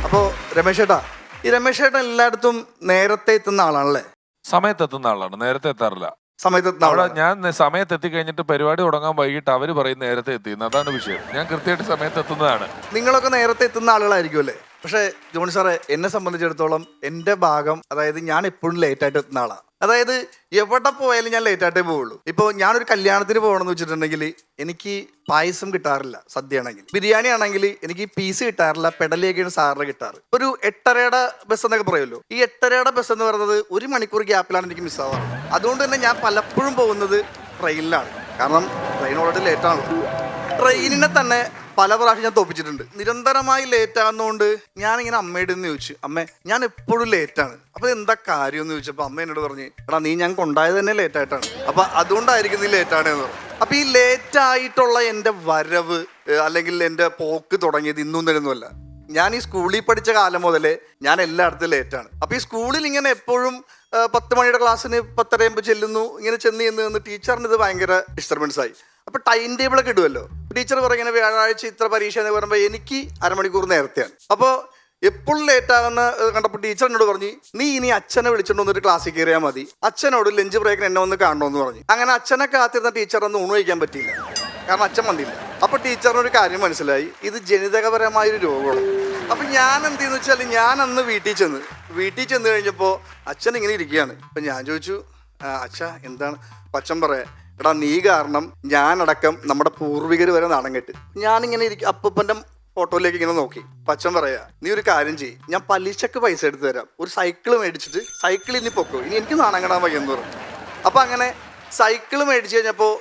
അപ്പോൾ രമേശ് ചേട്ടാ, ഈ രമേശ് ചേട്ടൻ എല്ലായിടത്തും നേരത്തെ എത്തുന്ന ആളാണല്ലേ?
സമയത്തെത്തുന്ന ആളാണ്, നേരത്തെ എത്താറില്ല.
സമയത്ത് എത്തുന്ന
അവിടെ
ആളാണ്.
ഞാൻ സമയത്ത് എത്തി കഴിഞ്ഞിട്ട് പരിപാടി തുടങ്ങാൻ വൈകിട്ട് അവര് പറയും നേരത്തെ എത്തിയെന്ന്. അതാണ് വിഷയം. ഞാൻ കൃത്യമായിട്ട് സമയത്ത് എത്തുന്നതാണ്.
നിങ്ങളൊക്കെ നേരത്തെ എത്തുന്ന ആളുകളായിരിക്കും അല്ലേ? പക്ഷേ ജോണി സാറേ, എന്നെ സംബന്ധിച്ചിടത്തോളം എൻ്റെ ഭാഗം, അതായത് ഞാൻ എപ്പോഴും ലേറ്റ് ആയിട്ട് എത്തുന്ന ആളാണ്. അതായത് എവിടെ പോയാലും ഞാൻ ലേറ്റ് ആയിട്ടേ പോവുള്ളൂ. ഇപ്പോൾ ഞാനൊരു കല്യാണത്തിന് പോകണമെന്ന് വെച്ചിട്ടുണ്ടെങ്കിൽ എനിക്ക് പായസം കിട്ടാറില്ല, സദ്യയാണെങ്കിൽ. ബിരിയാണി ആണെങ്കിൽ എനിക്ക് പീസ് കിട്ടാറില്ല, പെടലിയൊക്കെയാണ് സാറിന് കിട്ടാറ്. ഒരു 8:30 ബസ് എന്നൊക്കെ പറയുമല്ലോ, ഈ 8:30 ബസ് എന്ന് പറയുന്നത് 1 മണിക്കൂർ ഗ്യാപ്പിലാണ് എനിക്ക് മിസ്സാവാറ്. അതുകൊണ്ട് തന്നെ ഞാൻ പലപ്പോഴും പോകുന്നത് ട്രെയിനിലാണ്. കാരണം ട്രെയിൻ ഓൾറെഡി ലേറ്റാണ്. ട്രെയിനിനെ തന്നെ പല പ്രാവശ്യം ഞാൻ തോപ്പിച്ചിട്ടുണ്ട്. നിരന്തരമായി ലേറ്റ് ആകുന്നതുകൊണ്ട് ഞാനിങ്ങനെ അമ്മയുടെ നിന്ന് ചോദിച്ചു, അമ്മേ ഞാൻ എപ്പോഴും ലേറ്റാണ്, അപ്പോൾ എന്താ കാര്യം എന്ന് ചോദിച്ചപ്പോൾ അമ്മ എന്നോട് പറഞ്ഞു, എടാ നീ ഞാൻ കൊണ്ടായത് തന്നെ ലേറ്റ് ആയിട്ടാണ്, അപ്പം അതുകൊണ്ടായിരിക്കും നീ ലേറ്റാണ് എന്ന് പറഞ്ഞു. അപ്പം ഈ ലേറ്റ് ആയിട്ടുള്ള എൻ്റെ വരവ് അല്ലെങ്കിൽ എൻ്റെ പോക്ക് തുടങ്ങിയത് ഇന്നും തരുന്നുമല്ല. ഞാൻ ഈ സ്കൂളിൽ പഠിച്ച കാലം മുതലേ ഞാൻ എല്ലായിടത്തും ലേറ്റാണ്. അപ്പോൾ ഈ സ്കൂളിൽ ഇങ്ങനെ എപ്പോഴും 10 മണിയുടെ ക്ലാസ്സിന് 10:30 ചെല്ലുന്നു, ഇങ്ങനെ ചെന്ന് ടീച്ചറിന് ഇത് ഭയങ്കര ഡിസ്റ്റർബൻസ് ആയി. അപ്പോൾ ടൈം ടേബിളൊക്കെ ഇടുമല്ലോ, ടീച്ചർ പറയുന്നത് വ്യാഴാഴ്ച ഇത്ര പരീക്ഷ എന്ന് പറയുമ്പോൾ എനിക്ക് അരമണിക്കൂർ നേരത്തെയാണ്. അപ്പോൾ എപ്പോഴും ലേറ്റ് ആകുന്ന കണ്ടപ്പോൾ ടീച്ചർ എന്നോട് പറഞ്ഞു, നീ ഇനി അച്ഛനെ വിളിച്ചോണ്ട് വന്നിട്ട് ക്ലാസ്സിൽ കയറിയാൽ മതി, അച്ഛനോട് ലഞ്ച് ബ്രേക്കിന് എന്നെ ഒന്ന് കാണണമെന്ന് പറഞ്ഞു. അങ്ങനെ അച്ഛനെ കാത്തിരുന്ന ടീച്ചറൊന്നും ഊണ് കഴിക്കാൻ പറ്റിയില്ല, കാരണം അച്ഛൻ വന്നില്ല. അപ്പോൾ ടീച്ചറിനൊരു കാര്യം മനസ്സിലായി, ഇത് ജനിതകപരമായൊരു രോഗമാണ്. അപ്പം ഞാൻ എന്ത് ചെയ്യുന്നു വെച്ചാൽ, ഞാൻ അന്ന് വീട്ടിൽ ചെന്ന് കഴിഞ്ഞപ്പോൾ അച്ഛൻ ഇങ്ങനെ ഇരിക്കുകയാണ്. അപ്പം ഞാൻ ചോദിച്ചു, അച്ഛാ എന്താണ്? അച്ഛൻ പറയാ, എടാ നീ കാരണം ഞാനടക്കം നമ്മുടെ പൂർവികർ വരെ നാണം കെട്ട്. ഞാനിങ്ങനെ ഇരിക്കും, അപ്പൂപ്പൻ്റെ ഫോട്ടോയിലേക്ക് ഇങ്ങനെ നോക്കി. അച്ഛൻ പറയാ, നീ ഒരു കാര്യം ചെയ്യ്, ഞാൻ പലിശക്ക് പൈസ എടുത്ത് തരാം, ഒരു സൈക്കിൾ മേടിച്ചിട്ട് സൈക്കിൾ ഇനി പൊക്കോ, ഇനി എനിക്ക് നാണം കെടാൻ വയ്യെന്ന് പറഞ്ഞു. അപ്പം അങ്ങനെ സൈക്കിൾ മേടിച്ച് കഴിഞ്ഞപ്പോൾ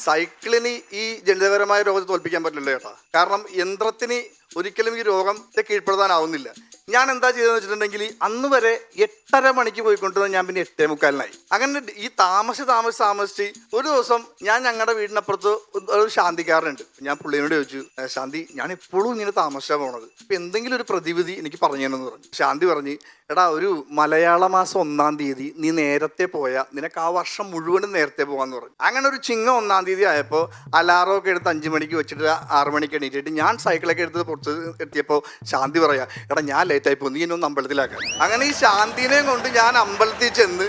സൈക്കിളിന് ഈ ജനിതകപരമായ രോഗത്തെ തോൽപ്പിക്കാൻ പറ്റില്ല ചേട്ടാ. കാരണം യന്ത്രത്തിന് ഒരിക്കലും ഈ രോഗത്തെ കീഴ്പ്പെടുത്താനാവുന്നില്ല. ഞാൻ എന്താ ചെയ്തതെന്ന് വെച്ചിട്ടുണ്ടെങ്കിൽ, അന്ന് വരെ 8:30 മണിക്ക് പോയിക്കൊണ്ടിരുന്ന ഞാൻ പിന്നെ 8:45. അങ്ങനെ ഈ താമസിച്ച് ഒരു ദിവസം ഞാൻ ഞങ്ങളുടെ വീടിനപ്പുറത്ത് ഒരു ശാന്തിക്കാരനുണ്ട്. ഞാൻ പുള്ളിയോട് ചോദിച്ചു, ശാന്തി ഞാൻ എപ്പോഴും ഇങ്ങനെ താമസിച്ചാണ് പോണത്, അപ്പം എന്തെങ്കിലും ഒരു പ്രതിവിധി എനിക്ക് പറഞ്ഞു തരണമെന്ന് പറഞ്ഞു. ശാന്തി പറഞ്ഞ്, എടാ ഒരു മലയാള മാസം 1-ാം തീയതി നീ നേരത്തെ പോയാൽ നിനക്ക് ആ വർഷം മുഴുവനും നേരത്തെ പോകാമെന്ന് പറഞ്ഞു. അങ്ങനെ ഒരു ചിങ്ങ 1-ാം തീയതി ആയപ്പോൾ അലാറമൊക്കെ എടുത്ത് 5 മണിക്ക് വെച്ചിട്ട് 6 മണിക്ക് എണീറ്റിട്ട് ഞാൻ സൈക്കിളൊക്കെ എടുത്ത് പുറത്ത് എത്തിയപ്പോൾ ശാന്തി പറയാ, എടാ ഞാൻ ലേറ്റായി പോകും, നീ എന്നൊന്ന് അമ്പലത്തിലാക്കാൻ. അങ്ങനെ ഈ ശാന്തിനെ കൊണ്ട് ഞാൻ അമ്പലത്തിൽ ചെന്ന്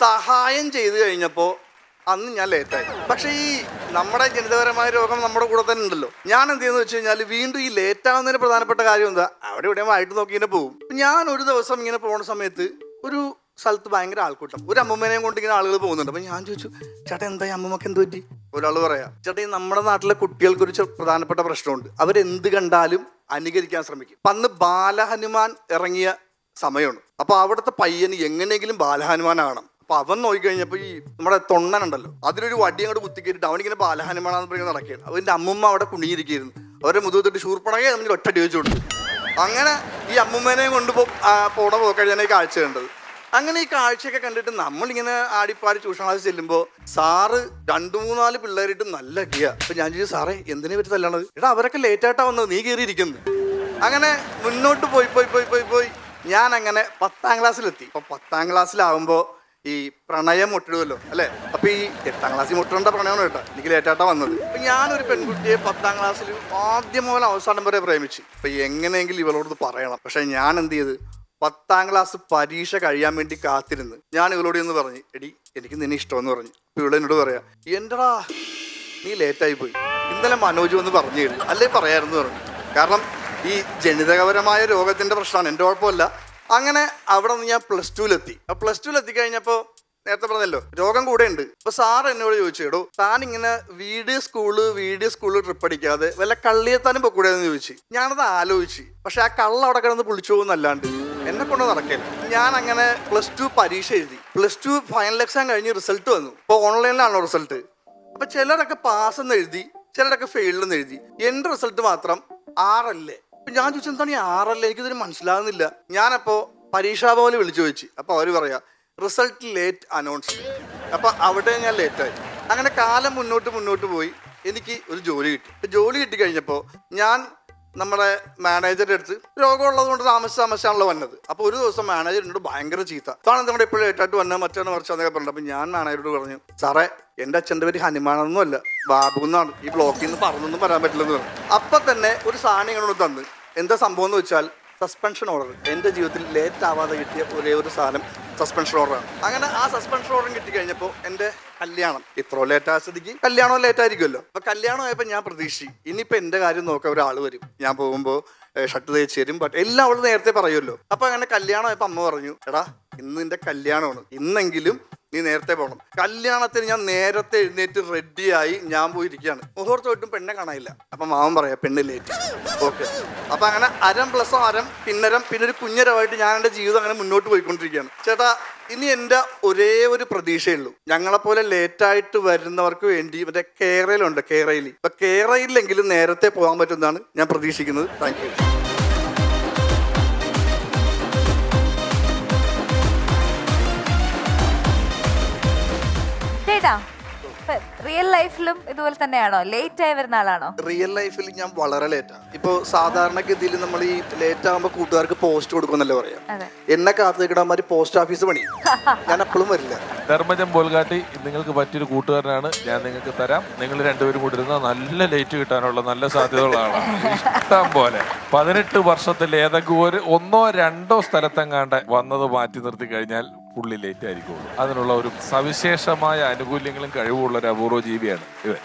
സഹായം ചെയ്ത് കഴിഞ്ഞപ്പോൾ അന്ന് ഞാൻ ലേറ്റായി. പക്ഷേ ഈ നമ്മുടെ ജനിതകപരമായ രോഗം നമ്മുടെ കൂടെ തന്നെ ഉണ്ടല്ലോ. ഞാൻ എന്ത് ചെയ്യുന്നത് വെച്ച് കഴിഞ്ഞാൽ, വീണ്ടും ഈ ലേറ്റാവുന്നതിന് പ്രധാനപ്പെട്ട കാര്യം എന്താ, അവിടെ ഇവിടെ ആയിട്ട് നോക്കി ഇങ്ങനെ പോകും. ഞാൻ ഒരു ദിവസം ഇങ്ങനെ പോകുന്ന സമയത്ത് ഒരു സ്ഥലത്ത് ഭയങ്കര ആൾക്കൂട്ടം, ഒരു അമ്മൂമ്മേനെയും കൊണ്ട് ഇങ്ങനെ ആളുകൾ പോകുന്നുണ്ട്. അപ്പം ഞാൻ ചോദിച്ചു, ചേട്ടാ എന്താ അമ്മൂമ്മക്ക് എന്ത് പറ്റി? ഒരാൾ പറയാം, ചേട്ടാ ഈ നമ്മുടെ നാട്ടിലെ കുട്ടികൾക്കൊരു പ്രധാനപ്പെട്ട പ്രശ്നമുണ്ട്, അവരെന്ത് കണ്ടാലും അനുകരിക്കാൻ ശ്രമിക്കും. അന്ന് ബാലഹനുമാൻ ഇറങ്ങിയ സമയമാണ്. അപ്പോൾ അവിടുത്തെ പയ്യന് എങ്ങനെയെങ്കിലും ബാലഹനുമാനാകണം. അപ്പോൾ അവൻ നോക്കിക്കഴിഞ്ഞപ്പോൾ ഈ നമ്മുടെ തൊണ്ണനുണ്ടല്ലോ, അതിലൊരു വടി അങ്ങോട്ട് കുത്തിക്കേറ്റിട്ട് അവനിങ്ങനെ ബാലഹനുമാനാന്ന് പറഞ്ഞ് നടക്കുകയാണ്. അവൻ്റെ അമ്മുമ്മ അവിടെ കുണിയിരിക്കുകയായിരുന്നു. അവരെ മുതുകത്തിട്ട് ഷൂർപ്പണകെ നമ്മൾ ഒറ്റ ചോദിച്ചു കൊടുത്തു. അങ്ങനെ ഈ അമ്മുമ്മേനെയും കൊണ്ട് പോണ പോക്കഴിഞ്ഞാൽ ഈ കാഴ്ച കണ്ടത്. അങ്ങനെ ഈ കാഴ്ചയൊക്കെ കണ്ടിട്ട് നമ്മളിങ്ങനെ ആടിപ്പാടി ട്യൂഷൻ ക്ലാസ് ചെല്ലുമ്പോൾ സാറ് 2-3-4 പിള്ളേരിട്ട് നല്ല അടിയാ. അപ്പം ഞാൻ ചോദിച്ചു, സാറേ എന്തിനെ പറ്റി തല്ലണത്? എടാ അവരൊക്കെ ലേറ്റായിട്ടാണ് വന്നത്, നീ കയറിയിരിക്കുന്നു. അങ്ങനെ മുന്നോട്ട് പോയി ഞാൻ അങ്ങനെ 10-ാം ക്ലാസ്സിലെത്തി. അപ്പോൾ 10-ാം ക്ലാസ്സിലാവുമ്പോൾ ഈ പ്രണയം മുട്ടിടുമല്ലോ അല്ലേ? അപ്പോൾ ഈ 8-ാം ക്ലാസ്സിൽ മുട്ടിടേണ്ട പ്രണയമാണ് കേട്ടോ, എനിക്ക് ലേറ്റായിട്ടാണ് വന്നത്. അപ്പം ഞാനൊരു പെൺകുട്ടിയെ 10-ാം ക്ലാസ്സിൽ ആദ്യം മുതൽ അവസാനം വരെ പ്രേമിച്ചു. അപ്പം എങ്ങനെയെങ്കിലും ഇവളോട് പറയണം. പക്ഷേ ഞാൻ എന്ത് ചെയ്ത്, 10-ാം ക്ലാസ് പരീക്ഷ കഴിയാൻ വേണ്ടി കാത്തിരുന്ന് ഞാൻ ഇവളോട് എന്ന് പറഞ്ഞു, എടി എനിക്ക് നിന്നെ ഇഷ്ടമെന്ന് പറഞ്ഞു. അപ്പോൾ ഇവിടെ എന്നോട് പറയാം, എന്റെടാ നീ ലേറ്റായി പോയി, ഇന്നലെ മനോജ് വന്ന് പറഞ്ഞു തരും, അല്ലേ പറയാമെന്ന് പറഞ്ഞു. കാരണം ഈ ജനിതകപരമായ രോഗത്തിൻ്റെ പ്രശ്നമാണ്, എൻ്റെ കുഴപ്പമില്ല. അങ്ങനെ അവിടെ നിന്ന് ഞാൻ +2-ലെത്തി. +2-ലെത്തി കഴിഞ്ഞപ്പോൾ നേരത്തെ പറഞ്ഞല്ലോ രോഗം കൂടെ ഉണ്ട്. അപ്പൊ സാർ എന്നോട് ചോദിച്ചു, എടോ താൻ ഇങ്ങനെ വീഡിയോ സ്കൂള് ട്രിപ്പ് അടിക്കാതെ വല്ല കള്ളിയെത്താനും പൊക്കൂടെ എന്ന് ചോദിച്ചു. ഞാനത് ആലോചിച്ച്, പക്ഷെ ആ കള്ള അവിടെ കിടന്ന് പൊളിച്ചു പോകുന്നല്ലാണ്ട് എന്നെ കൊണ്ട് നടക്കില്ല. ഞാൻ അങ്ങനെ +2 പരീക്ഷ എഴുതി. +2 ഫൈനൽ എക്സാം കഴിഞ്ഞ് റിസൾട്ട് വന്നു. ഇപ്പൊ ഓൺലൈനിലാണോ റിസൾട്ട്? അപ്പൊ ചിലരൊക്കെ പാസ് എന്ന് എഴുതി, ചിലരൊക്കെ ഫെയിൽഡ് എന്ന് എഴുതി. എന്റെ റിസൾട്ട് മാത്രം 6 അപ്പൊ ഞാൻ ചോദിച്ചു, എന്താണ് ഈ 6 എനിക്കിതിന് മനസ്സിലാകുന്നില്ല. ഞാനപ്പോ പരീക്ഷാഭവനിൽ വിളിച്ചു ചോദിച്ചു. അപ്പൊ അവര് പറയാ റിസൾട്ട് ലേറ്റ് അനൗൺസ്. അപ്പൊ അവിടെ ഞാൻ ലേറ്റായി. അങ്ങനെ കാലം മുന്നോട്ട് പോയി. എനിക്ക് ഒരു ജോലി കിട്ടി. ജോലി കിട്ടി കഴിഞ്ഞപ്പോൾ ഞാൻ നമ്മുടെ മാനേജറുടെ അടുത്ത് രോഗമുള്ളത് കൊണ്ട് താമസിച്ചാണല്ലോ വന്നത്. അപ്പോൾ ഒരു ദിവസം മാനേജർ എന്നോട് ഭയങ്കര ചീത്ത, അതാണ് നമ്മുടെ എപ്പോഴും ലേറ്റായിട്ട് വന്നത്, മറ്റാണ് മറിച്ചാന്നൊക്കെ പറഞ്ഞത്. അപ്പം ഞാൻ മാനേജരോട് പറഞ്ഞു, സാറേ എൻ്റെ അച്ഛൻ്റെ പേര് ഹനുമാനൊന്നും അല്ല, ബാബു എന്നാണ്, ഈ ബ്ലോക്കിൽ നിന്ന് പറഞ്ഞൊന്നും പറയാൻ പറ്റില്ലെന്ന് പറഞ്ഞു. അപ്പം തന്നെ ഒരു സാധനം ഇങ്ങോട്ട് തന്ന്. എന്താ സംഭവം എന്ന് വെച്ചാൽ സസ്പെൻഷൻ ഓർഡർ. എൻ്റെ ജീവിതത്തിൽ ലേറ്റ് ആവാതെ കിട്ടിയ ഒരേ ഒരു സാധനം സസ്പെൻഷൻ ഓർഡറാണ്. അങ്ങനെ ആ സസ്പെൻഷൻ ഓർഡർ കിട്ടിക്കഴിഞ്ഞപ്പോൾ എൻ്റെ കല്യാണം ഇത്ര ലേറ്റ് ആയ സ്ഥിതിക്ക് കല്യാണം ലേറ്റ് ആയിരിക്കുമല്ലോ. അപ്പൊ കല്യാണം ആയപ്പോൾ ഞാൻ പ്രതീക്ഷിച്ചു ഇനിയിപ്പോൾ എൻ്റെ കാര്യം നോക്കാൻ ഒരാൾ വരും, ഞാൻ പോകുമ്പോൾ ഷർട്ട് തേച്ച് തരും, ബട്ട് എല്ലാം അവൾ നേരത്തെ പറയുമല്ലോ. അപ്പൊ അങ്ങനെ കല്യാണം ആയപ്പോൾ അമ്മ പറഞ്ഞു, എടാ ഇന്ന് നിന്റെ കല്യാണമാണ്, ഇന്നെങ്കിലും നീ നേരത്തെ പോകണം. കല്യാണത്തിന് ഞാൻ നേരത്തെ എഴുന്നേറ്റ് റെഡിയായി ഞാൻ പോയിരിക്കുകയാണ്. മുഹൂർത്തമായിട്ടും പെണ്ണെ കാണാനില്ല. അപ്പൊ മാമൻ പറയാ പെണ്ണ് ലേറ്റ്. ഓക്കെ, അപ്പൊ അങ്ങനെ അരം പ്ലസ് അരം പിന്നരം പിന്നെ ഒരു കുഞ്ഞരമായിട്ട് ഞാൻ എൻ്റെ ജീവിതം അങ്ങനെ മുന്നോട്ട് പോയിക്കൊണ്ടിരിക്കുകയാണ്. ചേട്ടാ ഇനി എൻ്റെ ഒരേ ഒരു പ്രതീക്ഷയുള്ളൂ, ഞങ്ങളെപ്പോലെ ലേറ്റായിട്ട് വരുന്നവർക്ക് വേണ്ടി മറ്റേ കേരളയിലുണ്ട്, കേരളയിൽ. ഇപ്പൊ കേരളയിലെങ്കിലും നേരത്തെ പോകാൻ പറ്റുമെന്നാണ് ഞാൻ പ്രതീക്ഷിക്കുന്നത്. Thank you.
റിയൽ ലൈഫിലും ഇതുപോലെ തന്നെയാണോ? ലേറ്റ് ആയി വരുന്ന ആളാണോ?
റിയൽ ലൈഫിൽ ഞാൻ വളരെ ലേറ്റാണ്. ഇപ്പൊ സാധാരണഗതിയിൽ നമ്മൾ ഈ ലേറ്റ് ആകുമ്പോൾ കൂട്ടുകാർക്ക് പോസ്റ്റ് കൊടുക്കുന്നല്ലേ പറയാം. എന്നെ കാത്തുകിടാമാര് പോസ്റ്റ് ഓഫീസ് പണി. ഞാൻ എപ്പോഴും വരില്ല.
ധർമ്മജം പോൽകാട്ടി നിങ്ങൾക്ക് പറ്റിയൊരു കൂട്ടുകാരനാണ് ഞാൻ നിങ്ങൾക്ക് തരാം. നിങ്ങൾ രണ്ടുപേരും കൂടി ഇരുന്നാൽ നല്ല ലേറ്റ് കിട്ടാനുള്ള നല്ല സാധ്യതയുള്ള ആളാണ്. ഇഷ്ടം പോലെ 18 വർഷത്തിൽ ഏതൊക്കെ ഒരു 1-2 സ്ഥലത്തെങ്ങാണ്ട് വന്നത് മാറ്റി നിർത്തി കഴിഞ്ഞാൽ പുള്ളി ലേറ്റ് ആയിരിക്കുള്ളൂ. അതിനുള്ള ഒരു സവിശേഷമായ ആനുകൂല്യങ്ങളും കഴിവുള്ള ഒരു അപൂർവ ജീവിയാണ് ഇവൻ.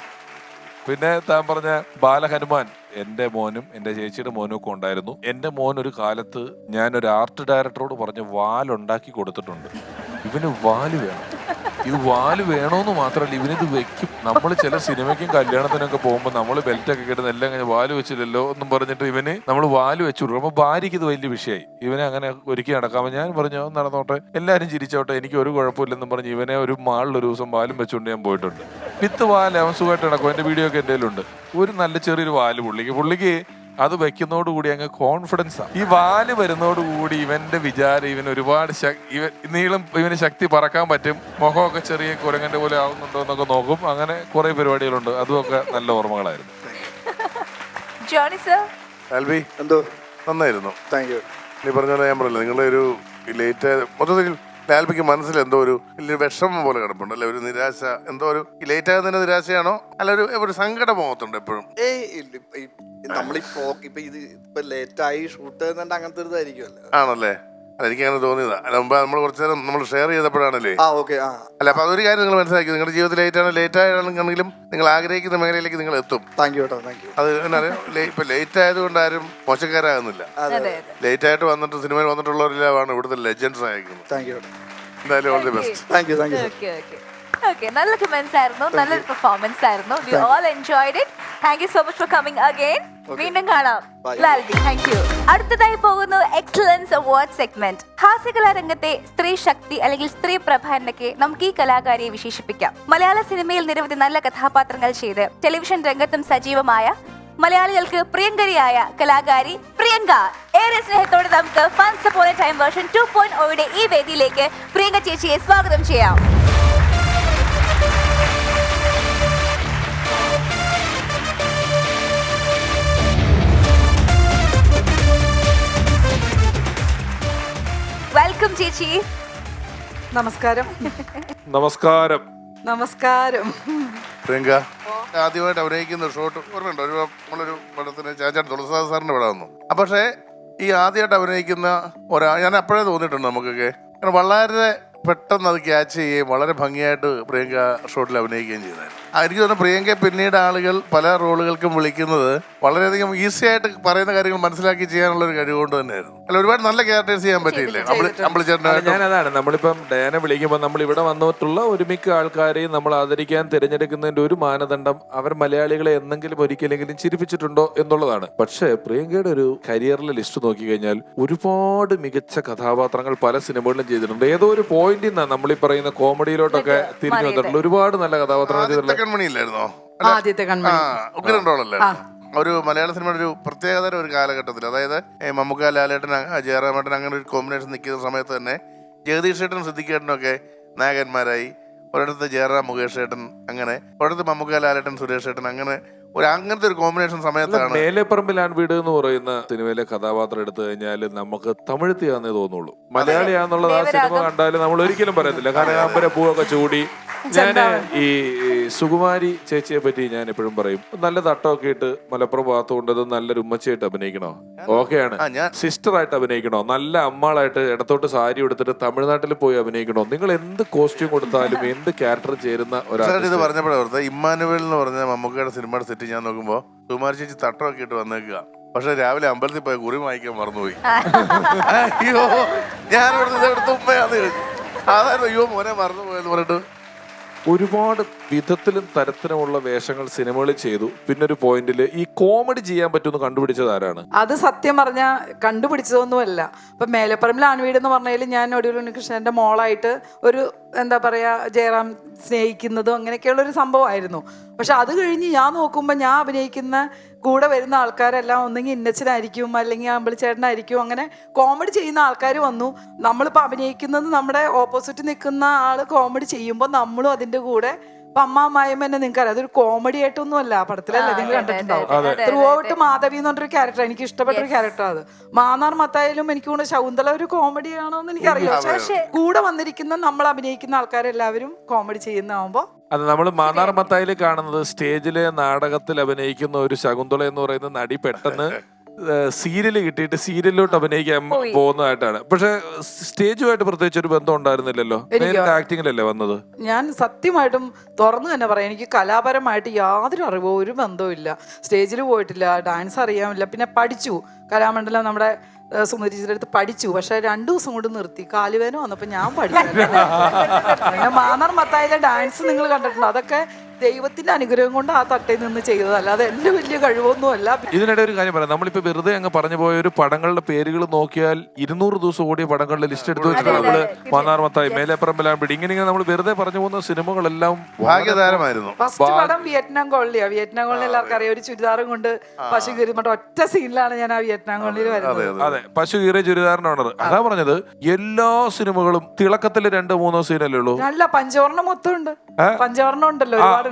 പിന്നെ താൻ പറഞ്ഞ ബാലഹനുമാൻ എൻ്റെ മോനും എൻ്റെ ചേച്ചിയുടെ മോനും ഒക്കെ ഉണ്ടായിരുന്നു. എൻ്റെ മോൻ ഒരു കാലത്ത് ഞാനൊരു ആർട്ട് ഡയറക്ടറോട് പറഞ്ഞ് വാലുണ്ടാക്കി കൊടുത്തിട്ടുണ്ട്. ഇവന് വാല് വേണം. ഇത് വാല് വേണോന്ന് മാത്രമല്ല, ഇവനിത് വെക്കും. നമ്മൾ ചില സിനിമയ്ക്കും കല്യാണത്തിനൊക്കെ പോകുമ്പോൾ നമ്മൾ ബെൽറ്റൊക്കെ കിട്ടുന്ന എല്ലാം കഴിഞ്ഞ് വാല് വെച്ചില്ലല്ലോ എന്നും പറഞ്ഞിട്ട് ഇവന് നമ്മൾ വാല് വെച്ചു കൊടുക്കും. അപ്പൊ ഭാര്യയ്ക്ക് ഇത് വലിയ വിഷയമായി. ഇവനെ അങ്ങനെ ഒരുക്കി നടക്കാമോ? ഞാൻ പറഞ്ഞു നടന്നോട്ടെ, എല്ലാവരും ചിരിച്ചോട്ടെ, എനിക്ക് ഒരു കുഴപ്പമില്ലെന്നും പറഞ്ഞ് ഇവനെ ഒരു മാളിലൊരു ദിവസം വാലും വെച്ചുകൊണ്ട് ഞാൻ പോയിട്ടുണ്ട്. വിത്ത് വാല് അവൻ സുഖമായിട്ട് നടക്കും. എൻ്റെ വീഡിയോ ഒക്കെ എൻ്റെ കയ്യിലുണ്ട്. ഒരു നല്ല ചെറിയൊരു വാല് പുള്ളിക്ക് അത് വെക്കുന്നതോടുകൂടി അങ്ങ് കോൺഫിഡൻസ് ആണ്. ഈ വാല് വരുന്നതോടുകൂടി ഇവന്റെ വിചാരം ഇവൻ ഒരുപാട് നീളം, ഇവന് ശക്തി പറക്കാൻ പറ്റും. മുഖമൊക്കെ ചെറിയ കുരങ്ങന്റെ പോലെ ആവുന്നുണ്ടോ എന്നൊക്കെ നോക്കും. അങ്ങനെ കുറെ പരിപാടികളുണ്ട്. അതുമൊക്കെ നല്ല ഓർമ്മകളായിരുന്നു.
ആൽബി എന്തോ നന്നായിരുന്നു.
Thank you.
നീ പറഞ്ഞ പോലെ ഞാൻ പറഞ്ഞില്ല, നിങ്ങളൊരു ലേറ്റ് മൊത്തത്തിൽ ലാൽബിക്ക് മനസ്സിൽ എന്തോ ഒരു വലിയൊരു വിഷമം പോലെ കിടപ്പുണ്ട് അല്ലെ, ഒരു നിരാശ, എന്തോ ഒരു ലേറ്റ് ആകുന്നതിന്റെ നിരാശയാണോ അല്ല ഒരു സങ്കടം മുഖത്തുണ്ട് എപ്പോഴും?
നമ്മളിപ്പോ ഇത് ഇപ്പൊ ലേറ്റായി ഷൂട്ട് ചെയ്യുന്നുണ്ട് അങ്ങനത്തെ ഒരു ഇതായിരിക്കുമല്ലോ.
ആണല്ലേ? അല്ല എനിക്കങ്ങനെ തോന്നിയതാ. അല്ല മുമ്പ് നമ്മൾ കുറച്ചു നേരം നമ്മൾ ഷെയർ ചെയ്തപ്പോഴാണല്ലേ. അല്ല അപ്പൊ അതൊരു കാര്യം നിങ്ങൾ മനസ്സിലാക്കി, നിങ്ങളുടെ ജീവിതത്തിൽ ലേറ്റ് ആണെങ്കിലും നിങ്ങൾ ആഗ്രഹിക്കുന്ന മേഖലയിലേക്ക് നിങ്ങൾ എത്തും.
താങ്ക് യു കേട്ടോ, താങ്ക് യു.
അത് ഇപ്പൊ ലേറ്റ് ആയതുകൊണ്ട് ആരും മോശക്കാരാകുന്നില്ല. ലേറ്റ് ആയിട്ട് വന്നിട്ട് സിനിമയിൽ വന്നിട്ടുള്ളവരെല്ലാം ഇവിടുത്തെ ലെജൻഡ്സ് ആയിരിക്കുന്നത്.
Thank you.
എന്തായാലും all the best.
Thank you, thank you.
നല്ല കമന്റ്സ് ആയിരുന്നു, നല്ലൊരു പെർഫോമൻസ് ആയിരുന്നു. We all enjoyed it. Thank you so much for coming again. വീണ്ടും കാണാം ലാൽബി. Thank you. അടുത്തതായി പോകുന്നു എക്സലൻസ് അവാർഡ് സെഗ്മെന്റ്. ഹാസ്യകലാ രംഗത്തെ സ്ത്രീ ശക്തി അല്ലെങ്കിൽ സ്ത്രീ പ്രഭ എന്നൊക്കെ നമുക്ക് ഈ കലാകാരിയെ വിശേഷിപ്പിക്കാം. മലയാള സിനിമയിൽ നിരവധി നല്ല കഥാപാത്രങ്ങൾ ചെയ്ത് ടെലിവിഷൻ രംഗത്തും സജീവമായ മലയാളികൾക്ക് പ്രിയങ്കരിയായ കലാകാരി പ്രിയങ്ക. ഏറെ സ്നേഹത്തോടെ നമുക്ക് ഫൺസ് അപ്പോൺ എ ടൈം വേർഷൻ 2.0 ഈ വേദിയിലേക്ക് പ്രിയങ്ക ചേച്ചിയെ സ്വാഗതം ചെയ്യാം. വെൽക്കം ചേച്ചി.
നമസ്കാരം.
നമസ്കാരം.
നമസ്കാരം.
പ്രിയങ്ക ആദ്യമായിട്ട് അഭിനയിക്കുന്ന ഷോട്ട് ഓർമ്മയുണ്ടോ? നമ്മളൊരു പടത്തിന് ചാച്ചാട്ട് തുളസിദാസ് സാറിന്റെ പടം വന്നു. പക്ഷേ ഈ ആദ്യമായിട്ട് അഭിനയിക്കുന്ന ഞാൻ അപ്പോഴേ തോന്നിയിട്ടുണ്ട് നമുക്കൊക്കെ വളരെ പെട്ടെന്ന് അത് ക്യാച്ച് ചെയ്യുകയും വളരെ ഭംഗിയായിട്ട് പ്രിയങ്ക ഷോട്ടിൽ അഭിനയിക്കുകയും ചെയ്തായിരുന്നു. എനിക്ക് തോന്നുന്നു പ്രിയങ്ക പിന്നീട് ആളുകൾ പല റോളുകൾക്കും വിളിക്കുന്നത് വളരെയധികം ഈസി ആയിട്ട് പറയുന്ന കാര്യങ്ങൾ മനസ്സിലാക്കി ചെയ്യാനുള്ള ഒരു കഴിവ് കൊണ്ട് തന്നെയായിരുന്നു. അല്ല, ഒരുപാട് നല്ല ക്യാരക്ടേഴ്സ് ചെയ്യാൻ പറ്റിയില്ലേ
ഞാനതാണ് നമ്മളിപ്പം ഡയനെ വിളിക്കുമ്പോൾ നമ്മൾ ഇവിടെ വന്നിട്ടുള്ള ഒരുമിക്ക ആൾക്കാരെയും നമ്മൾ ആദരിക്കാൻ തിരഞ്ഞെടുക്കുന്നതിന്റെ ഒരു മാനദണ്ഡം അവർ മലയാളികളെ എന്തെങ്കിലും ഒരിക്കലെങ്കിലും ചിരിപ്പിച്ചിട്ടുണ്ടോ എന്നുള്ളതാണ്. പക്ഷേ പ്രിയങ്കയുടെ ഒരു കരിയറിലെ ലിസ്റ്റ് നോക്കിക്കഴിഞ്ഞാൽ ഒരുപാട് മികച്ച കഥാപാത്രങ്ങൾ പല സിനിമകളിലും ചെയ്തിട്ടുണ്ട്. ഏതോ ഒരു പോയിന്റിൽ നിന്നാണ് നമ്മൾ ഈ പറയുന്ന കോമഡിയിലോട്ടൊക്കെ തിരിഞ്ഞു വന്നിട്ടുള്ള ഒരുപാട് നല്ല കഥാപാത്രങ്ങൾ ചെയ്തിട്ടുള്ള
കൺമണിയില്ലായിരുന്നോ?
ആദ്യത്തെ കൺമണി
ഉഗ്രൻ റോളല്ലേ? ഒരു മലയാള സിനിമയുടെ ഒരു പ്രത്യേകതര ഒരു കാലഘട്ടത്തിൽ, അതായത് മമ്മൂക്ക, ലാലേട്ടൻ, ജയറാമേട്ടൻ അങ്ങനെ ഒരു കോമ്പിനേഷൻ നിൽക്കുന്ന സമയത്ത് തന്നെ ജഗദീഷ് ഏട്ടനും സിദ്ദിഖ് ഏട്ടനും ഒക്കെ നായകന്മാരായി. ഒരിടത്ത് ജയറാം, മുകേഷ് ഏട്ടൻ, അങ്ങനെ ഒരിടത്ത് മമ്മൂക്ക, ലാലേട്ടൻ, സുരേഷ് ഏട്ടൻ, അങ്ങനെ അങ്ങനത്തെ ഒരു കോമ്പിനേഷൻ സമയത്താണ്.
മേലെപ്പറമ്പിലാൻ വീട് എന്ന് പറയുന്ന സിനിമയിലെ കഥാപാത്രം എടുത്തു കഴിഞ്ഞാൽ നമുക്ക് തമിഴ്ത്തിയാന്നേ തോന്നുള്ളൂ. മലയാളിയാന്നുള്ളത് ആ സിനിമ കണ്ടാലും നമ്മൾ ഒരിക്കലും പറയത്തില്ല. കാരണം അമ്പര പൂവൊക്കെ ചൂടി. ഞാൻ ഈ സുകുമാരി ചേച്ചിയെ പറ്റി ഞാൻ എപ്പോഴും പറയും, നല്ല തട്ടമൊക്കെ ഇട്ട് മലപ്പുറം ഭാഗത്ത് കൊണ്ടത് നല്ലൊരു ഉമ്മച്ചയായിട്ട് അഭിനയിക്കണോ? ഓക്കെയാണ്. സിസ്റ്ററായിട്ട് അഭിനയിക്കണോ? നല്ല അമ്മാളായിട്ട് ഇടത്തോട്ട് സാരി എടുത്തിട്ട് തമിഴ്നാട്ടിൽ പോയി അഭിനയിക്കണോ? നിങ്ങൾ എന്ത് കോസ്റ്റ്യൂം കൊടുത്താലും എന്ത് ക്യാരക്ടർ ചേരുന്ന ഒരാൾ.
ഇത് പറഞ്ഞപ്പോഴത്തെ ഇമ്മാനുവൽ എന്ന് പറഞ്ഞ മമ്മൂക്കയുടെ സിനിമയുടെ സെറ്റ് ഞാൻ നോക്കുമ്പോ സുകുമാരി ചേച്ചി തട്ടമൊക്കെ ഇട്ട് വന്നേക്കുക. പക്ഷെ രാവിലെ അമ്പലത്തിൽ പോയി കുറി വാങ്ങിക്കാൻ മറന്നുപോയി. അയ്യോ, ഞാനിവിടെ ഇതെടുത്ത് ഉമ്മയാന്ന് ചോദിച്ചു. അതായിരുന്നു അയ്യോ മോനെ മറന്നുപോയെന്ന് പറഞ്ഞിട്ട്.
ഒരുപാട് വിധത്തിലും തരത്തിലുമുള്ള വേഷങ്ങൾ സിനിമകളിൽ ചെയ്തു. പിന്നെ ഒരു പോയിന്റിൽ ഈ കോമഡി ചെയ്യാൻ പറ്റുമെന്ന് കണ്ടുപിടിച്ചത് ആരാണ്?
അത് സത്യം പറഞ്ഞാൽ കണ്ടുപിടിച്ചതൊന്നുമല്ല. ഇപ്പൊ മേലപ്പറമ്പിൽ ആൺവീട് എന്ന് പറഞ്ഞാൽ ഞാൻ ഒടുവിൽ ഉണ്ണികൃഷ്ണന്റെ മോളായിട്ട് ഒരു എന്താ പറയാ ജയറാം സ്നേഹിക്കുന്നതും അങ്ങനെയൊക്കെയുള്ള ഒരു സംഭവമായിരുന്നു. പക്ഷെ അത് കഴിഞ്ഞ് ഞാൻ നോക്കുമ്പോൾ ഞാൻ അഭിനയിക്കുന്ന കൂടെ വരുന്ന ആൾക്കാരെല്ലാം ഒന്നെങ്കിൽ ഇന്നച്ചനായിരിക്കും, അല്ലെങ്കിൽ അമ്പിളിച്ചേട്ടനായിരിക്കും, അങ്ങനെ കോമഡി ചെയ്യുന്ന ആൾക്കാർ വന്നു. നമ്മളിപ്പോൾ അഭിനയിക്കുന്നത് നമ്മുടെ ഓപ്പോസിറ്റ് നിൽക്കുന്ന ആൾ കോമഡി ചെയ്യുമ്പോൾ നമ്മളും അതിൻ്റെ കൂടെ. ഇപ്പൊ അമ്മാമ്മ തന്നെ നിങ്ങൾക്കറിയാം, അതൊരു കോമഡി ആയിട്ടൊന്നും അല്ല, പടത്തിലല്ലേ നിങ്ങൾ കണ്ടിട്ടുണ്ടാവും. ത്രൂ ഔട്ട് മാധവി എന്ന് പറഞ്ഞൊരു ക്യാരക്ടർ എനിക്ക് ഇഷ്ടപ്പെട്ട ഒരു ക്യാരക്ടർ. അത് മാന്നാർ മത്തായാലും എനിക്ക് കൂടെ ശകുന്തള ഒരു കോമഡി ആണോ എന്ന് എനിക്കറിയില്ല. പക്ഷെ കൂടെ വന്നിരിക്കുന്ന നമ്മൾ അഭിനയിക്കുന്ന ആൾക്കാരെല്ലാവരും കോമഡി ചെയ്യുന്നതാവുമ്പോ
അത് നമ്മൾ മാന്നാർ മത്തായിൽ കാണുന്നത് സ്റ്റേജിലെ നാടകത്തിൽ അഭിനയിക്കുന്ന ഒരു ശകുന്തള എന്ന് പറയുന്ന നടി പെട്ടെന്ന് സീരിയല് കിട്ടിയിട്ട് സീരിയലിലോട്ട് അഭിനയിക്കാൻ പോകുന്നതായിട്ടാണ്. പക്ഷെ സ്റ്റേജുമായിട്ട് പ്രത്യേകിച്ച് ഒരു ബന്ധം ഉണ്ടായിരുന്നില്ലല്ലോ. ആക്ടിങ്ങിലല്ലേ വന്നത്?
ഞാൻ സത്യമായിട്ടും തുറന്നു തന്നെ പറയാം, എനിക്ക് കലാപരമായിട്ട് യാതൊരു അറിവോ ഒരു ബന്ധവും ഇല്ല. സ്റ്റേജിൽ പോയിട്ടില്ല, ഡാൻസ് അറിയാമില്ല. പിന്നെ പഠിച്ചു കലാമണ്ഡലം നമ്മുടെ സുമതിയുടെ അടുത്ത് പഠിച്ചു. പക്ഷെ 2 ദിവസം കൊണ്ട് നിർത്തി, കാലുവേന വന്നപ്പോ ഞാൻ പഠിച്ചു. പിന്നെ മാന്നാർ മത്തായിലെ ഡാൻസ് നിങ്ങൾ കണ്ടിട്ടുണ്ടോ? അതൊക്കെ ദൈവത്തിന്റെ അനുഗ്രഹം കൊണ്ട് ആ തട്ടയിൽ നിന്ന് ചെയ്തത്, അല്ലാതെ എന്റെ വലിയ കഴിവൊന്നും അല്ല.
ഇതിനിടെ ഒരു കാര്യം പറയാം, നമ്മളിപ്പോ വെറുതെ അങ്ങ് പറഞ്ഞു പോയ ഒരു പടങ്ങളുടെ പേരുകൾ നോക്കിയാൽ 200 ദിവസം ഓടിയ പടങ്ങളുടെ ലിസ്റ്റ് എടുത്ത് വെച്ചിട്ട് നമ്മള് മാന്നാർ മത്തായി, മേലെപ്പറമ്പിലാൻ വീട്, ഇങ്ങനെ നമ്മൾ വെറുതെ പറഞ്ഞു പോകുന്ന സിനിമകളെല്ലാം
ഭാഗ്യതാരമായിരുന്നു.
ഫസ്റ്റ് പടം വിയറ്റ്നാം കോളനിയാ. വിയറ്റ്നാം കോളനി എല്ലാവർക്കും അറിയാം, ഒരു ചുരിദാറും കൊണ്ട് പശു കീറി ഒറ്റ സീനിലാണ് ഞാൻ ആ വിയറ്റ്നാം കോളനിയിൽ വരുന്നത്.
അതെ, പശു കീറിയ ചുരിദാറിന്റെ ഓണർ. അതാ പറഞ്ഞത്, എല്ലാ സിനിമകളും തിളക്കത്തിൽ 2-3 സീനല്ലേ ഉള്ളൂ.
അല്ല, പഞ്ചവർണ്ണം മൊത്തം ഉണ്ട്. പഞ്ചവർണ്ണം ഉണ്ടല്ലോ, ഒരുപാടുണ്ട്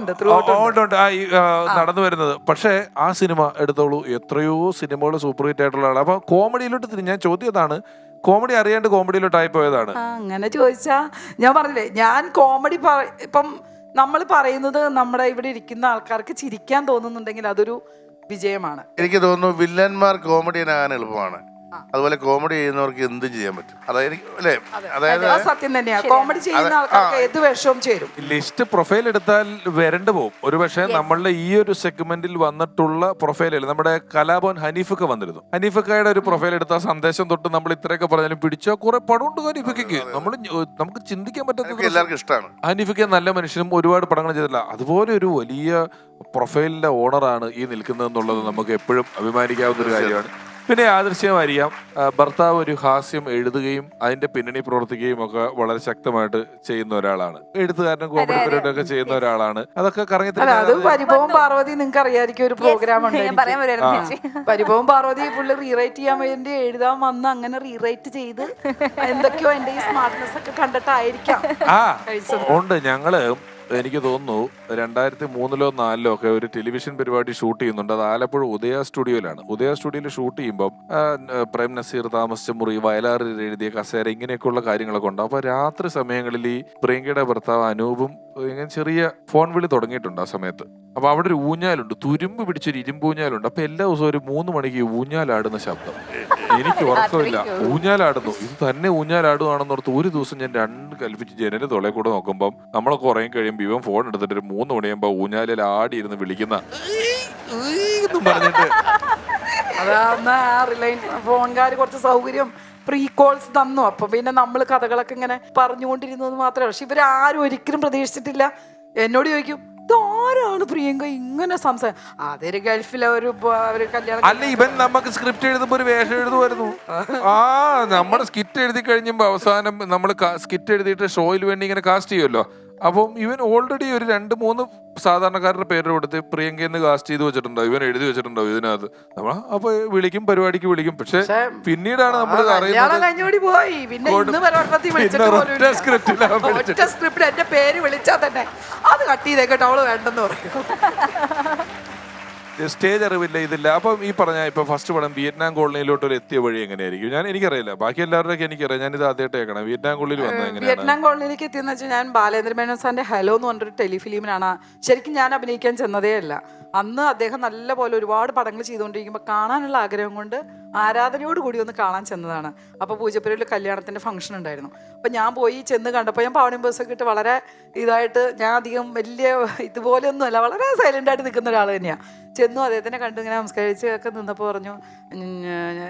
നടന്നു വരുന്നത്. പക്ഷെ ആ സിനിമ എടുത്തോളൂ, എത്രയോ സിനിമകൾ സൂപ്പർ ഹിറ്റ് ആയിട്ടുള്ള ആളാണ്. അപ്പൊ കോമഡിയിലോട്ട് ഞാൻ ചോദ്യതാണ്, കോമഡി അറിയാണ്ട് കോമഡിയിലോട്ടായി പോയതാണ്.
അങ്ങനെ ചോദിച്ചാ ഞാൻ പറഞ്ഞില്ലേ, ഞാൻ കോമഡി ഇപ്പം നമ്മൾ പറയുന്നത് നമ്മുടെ ഇവിടെ ഇരിക്കുന്ന ആൾക്കാർക്ക് ചിരിക്കാൻ തോന്നുന്നുണ്ടെങ്കിൽ അതൊരു വിജയമാണ്.
എനിക്ക് തോന്നുന്നു വില്ലന്മാർ കോമഡിയനാകാൻ എളുപ്പമാണ്. അതുപോലെ കോമഡി ചെയ്യുന്നവർക്ക് എന്തും ചെയ്യാൻ പറ്റും. അതായത്
സത്യം തന്നെയാ, കോമഡി ചെയ്യുന്ന ആൾക്കാർക്ക് ഏത് വേഷവും ചേരും.
ലിസ്റ്റ് പ്രൊഫൈൽ എടുത്താൽ വരണ്ടു പോകും. ഒരു പക്ഷേ നമ്മളുടെ ഈ ഒരു സെഗ്മെന്റിൽ വന്നിട്ടുള്ള പ്രൊഫൈലിൽ നമ്മുടെ കലാഭവൻ ഹനീഫക്ക വന്നിരുന്നു. ഹനീഫക്കയുടെ ഒരു പ്രൊഫൈൽ എടുത്ത സന്ദേശം തൊട്ട് നമ്മൾ ഇത്രയൊക്കെ പറഞ്ഞാലും പിടിച്ച കുറെ പടമുണ്ട് ഹനീഫക്കയ്ക്ക്. നമുക്ക് ചിന്തിക്കാൻ പറ്റാത്ത
എല്ലാവർക്കും ഇഷ്ടമാണ്.
ഹനീഫക്ക നല്ല മനുഷ്യനും ഒരുപാട് പടങ്ങൾ ചെയ്തില്ല. അതുപോലെ ഒരു വലിയ പ്രൊഫൈലിന്റെ ഓണറാണ് ഈ നിൽക്കുന്നതെന്നുള്ളത് നമുക്ക് എപ്പോഴും അഭിമാനിക്കാവുന്ന ഒരു കാര്യമാണ്. പിന്നെ യാദൃശ്യമായിരിക്കാം, ഭർത്താവ് ഒരു ഹാസ്യം എഴുതുകയും അതിന്റെ പിന്നണി പ്രവർത്തിക്കുകയും ഒക്കെ വളരെ ശക്തമായിട്ട് ചെയ്യുന്ന ഒരാളാണ്. എഴുത്തുകാരനും കോമഡി പരിപാടി ഒക്കെ ചെയ്യുന്ന ഒരാളാണ്. അതൊക്കെ
അത് പരിഭവം പാർവതി നിങ്ങൾക്ക് അറിയാമായിരിക്കും, ഒരു പ്രോഗ്രാം ഉണ്ട്. പരിഭവം പാർവതി പുള്ളി റീറൈറ്റ് ചെയ്യാൻ വേണ്ടി എഴുതാൻ വന്ന് അങ്ങനെ റീറൈറ്റ് ചെയ്ത് എന്തൊക്കെയോ എന്റെ ഈ സ്മാർട്ട്നെസ് ഒക്കെ കണ്ടിട്ടായിരിക്കാം
ഉണ്ട്. ഞങ്ങള് എനിക്ക് തോന്നുന്നു 2003-ലോ 2004-ലോ ഒക്കെ ഒരു ടെലിവിഷൻ പരിപാടി ഷൂട്ട് ചെയ്യുന്നുണ്ട്. അത് ആലപ്പുഴ ഉദയ സ്റ്റുഡിയോയിലാണ്. ഉദയ സ്റ്റുഡിയോയിൽ ഷൂട്ട് ചെയ്യുമ്പോൾ പ്രേം നസീർ താമസിച്ച മുറി, വയലാറിൽ എഴുതിയ കസേര, ഇങ്ങനെയൊക്കെയുള്ള കാര്യങ്ങളൊക്കെ ഉണ്ട്. അപ്പൊ രാത്രി സമയങ്ങളിൽ ഈ പ്രിയങ്കയുടെ ഭർത്താവ് അനൂപും ഇങ്ങനെ ചെറിയ ഫോൺ വിളി തുടങ്ങിയിട്ടുണ്ട് ആ സമയത്ത്. അപ്പൊ അവിടെ ഒരു ഊഞ്ഞാലുണ്ട്, തുരുമ്പ് പിടിച്ചൊരു ഇരുമ്പ് ഊഞ്ഞാലുണ്ട്. അപ്പൊ എല്ലാ ദിവസവും ഒരു 3 മണിക്ക് ഊഞ്ഞാലാടുന്ന ശബ്ദം. എനിക്ക് ഉറക്കമില്ല, ഊഞ്ഞാലാടുന്നു. ഇത് തന്നെ ഊഞ്ഞാലാടുകയാണെന്നോർത്ത് ഒരു ദിവസം ഞാൻ 2 കൽപ്പിച്ച് ജനല് തൊളയെ കൂടെ നോക്കുമ്പോൾ നമ്മളൊക്കെ ഉറങ്ങി കഴിയുമ്പോൾ ഇവൻ ഫോൺ എടുത്തിട്ട് ഒരു 3 മണിയാകുമ്പോ ഊഞ്ഞാലിൽ ആടിയിരുന്ന് വിളിക്കുന്ന പറഞ്ഞിട്ട്.
അതാ ആ റിലയൻസ് ഫോൺകാർ കുറച്ച് സൗകര്യം പ്രീ കോൾസ് തന്നു. അപ്പൊ പിന്നെ നമ്മൾ കഥകളൊക്കെ ഇങ്ങനെ പറഞ്ഞുകൊണ്ടിരുന്നത് മാത്രമേ. പക്ഷെ ഇവരാരും ഒരിക്കലും പ്രതീക്ഷിച്ചിട്ടില്ല. എന്നോട് ചോദിക്കും, ഇതാരാണ് പ്രിയങ്ക ഇങ്ങനെ സംസാരം? അതൊരു ഗൾഫിലെ ഒരു കല്യാണം.
അല്ല, ഇവൻ നമുക്ക് സ്ക്രിപ്റ്റ് എഴുതുമ്പോ ഒരു വേഷം എഴുതുമായിരുന്നു. നമ്മുടെ സ്കിറ്റ് എഴുതി കഴിയുമ്പോ അവസാനം നമ്മൾ സ്കിറ്റ് എഴുതിയിട്ട് ഷോയിൽ വേണ്ടി ഇങ്ങനെ കാസ്റ്റ് ചെയ്യുമല്ലോ. അപ്പം ഇവൻ ഓൾറെഡി ഒരു 2-3 സാധാരണക്കാരുടെ പേര് കൊടുത്ത് പ്രിയങ്കയെന്ന് കാസ്റ്റ് ചെയ്ത് വെച്ചിട്ടുണ്ടോ, ഇവൻ എഴുതി വെച്ചിട്ടുണ്ടോ ഇതിനകത്ത്. അപ്പൊ വിളിക്കും, പരിപാടിക്ക് വിളിക്കും. പക്ഷെ പിന്നീടാണ് നമ്മൾ
സ്ക്രിപ്റ്റ് എന്റെ പേര് വിളിച്ചാൽ തന്നെ അത് കട്ട് ചെയ്തേക്കട്ടെ, അവള് വേണ്ടെന്ന് പറയും.
സ്റ്റേജ് അറിവില്ല, ഇതില്ല. അപ്പം ഈ പറഞ്ഞ ഇപ്പൊ ഫസ്റ്റ് പടം വിയറ്റ്നാം കോളനിയിലോട്ട് ഒരു എത്തിയ വഴി എങ്ങനെയായിരിക്കും? എനിക്കറിയില്ല, ബാക്കി എല്ലാവരുടെയൊക്കെ എനിക്കറിയാം. ഞാൻ ഇത് ആദ്യമായിട്ട് കേൾക്കണം. വിയറ്റ്നാം കോളനിയിൽ വന്നത് എങ്ങനെയാണ്?
വിയറ്റ്നാം കോളനിയിലേക്ക് എത്തിയെന്ന് വെച്ചാൽ ഞാൻ ബാലേന്ദ്ര മേനോൻ സാറിന്റെ ഹലോ എന്ന് പറഞ്ഞൊരു ടെലിഫിലിമിനാണ് ശരിക്കും ഞാൻ അഭിനയിക്കാൻ ചെന്നതേ അല്ല. അന്ന് അദ്ദേഹം നല്ല പോലെ ഒരുപാട് പടങ്ങൾ ചെയ്തുകൊണ്ടിരിക്കുമ്പോൾ കാണാനുള്ള ആഗ്രഹം കൊണ്ട് ആരാധനയോട് കൂടി ഒന്ന് കാണാൻ ചെന്നതാണ്. അപ്പോൾ പൂജപ്പുരയിൽ കല്യാണത്തിൻ്റെ ഫംഗ്ഷൻ ഉണ്ടായിരുന്നു. അപ്പോൾ ഞാൻ പോയി ചെന്ന് കണ്ടപ്പോൾ ഞാൻ പാവണി ബസ്സൊക്കെ ഇട്ട് വളരെ ഇതായിട്ട്, ഞാൻ അധികം വലിയ ഇതുപോലെയൊന്നുമല്ല, വളരെ സൈലൻ്റായിട്ട് നിൽക്കുന്ന ഒരാൾ തന്നെയാണ്. ചെന്നു അദ്ദേഹത്തിനെ കണ്ടു ഇങ്ങനെ നമസ്കരിച്ച് ഒക്കെ നിന്നപ്പോൾ പറഞ്ഞു,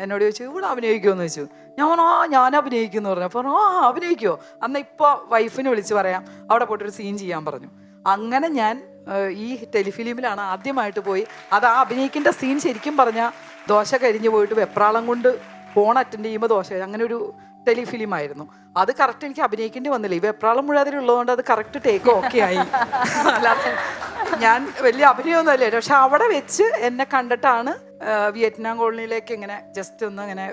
എന്നോട് ചോദിച്ചു ഇവിടെ അഭിനയിക്കുമോ എന്ന് ചോദിച്ചു. ഞാൻ പറഞ്ഞു ഞാൻ അഭിനയിക്കുമെന്ന് പറഞ്ഞു. അപ്പോൾ അഭിനയിക്കുമോ? അന്ന് ഇപ്പോൾ വൈഫിനെ വിളിച്ച് പറയാം, അവിടെ പോയിട്ടൊരു സീൻ ചെയ്യാൻ പറഞ്ഞു. അങ്ങനെ ഞാൻ ഈ ടെലിഫിലിമിലാണ് ആദ്യമായിട്ട് പോയി. അത് ആ അഭിനയിക്കേണ്ട സീൻ ശരിക്കും പറഞ്ഞാൽ ദോശ കരിഞ്ഞു പോയിട്ട് വെപ്രാളം കൊണ്ട് ഫോൺ അറ്റൻഡ് ചെയ്യുമ്പോൾ ദോശ, അങ്ങനെ ഒരു ടെലിഫിലിമായിരുന്നു. അത് കറക്റ്റ് എനിക്ക് അഭിനയിക്കേണ്ടി വന്നില്ല. ഈ വെപ്രാളം മുഴുവൻ ഉള്ളതുകൊണ്ട് അത് കറക്റ്റ് ടേക്ക് ഓക്കെ ആയി. അല്ലാതെ ഞാൻ വലിയ അഭിനയമൊന്നുമല്ലേ. പക്ഷെ അവിടെ വെച്ച് എന്നെ കണ്ടിട്ടാണ് വിയറ്റ്നാം കോളനിയിലേക്ക് ഇങ്ങനെ ജസ്റ്റ് ഒന്ന് ഇങ്ങനെ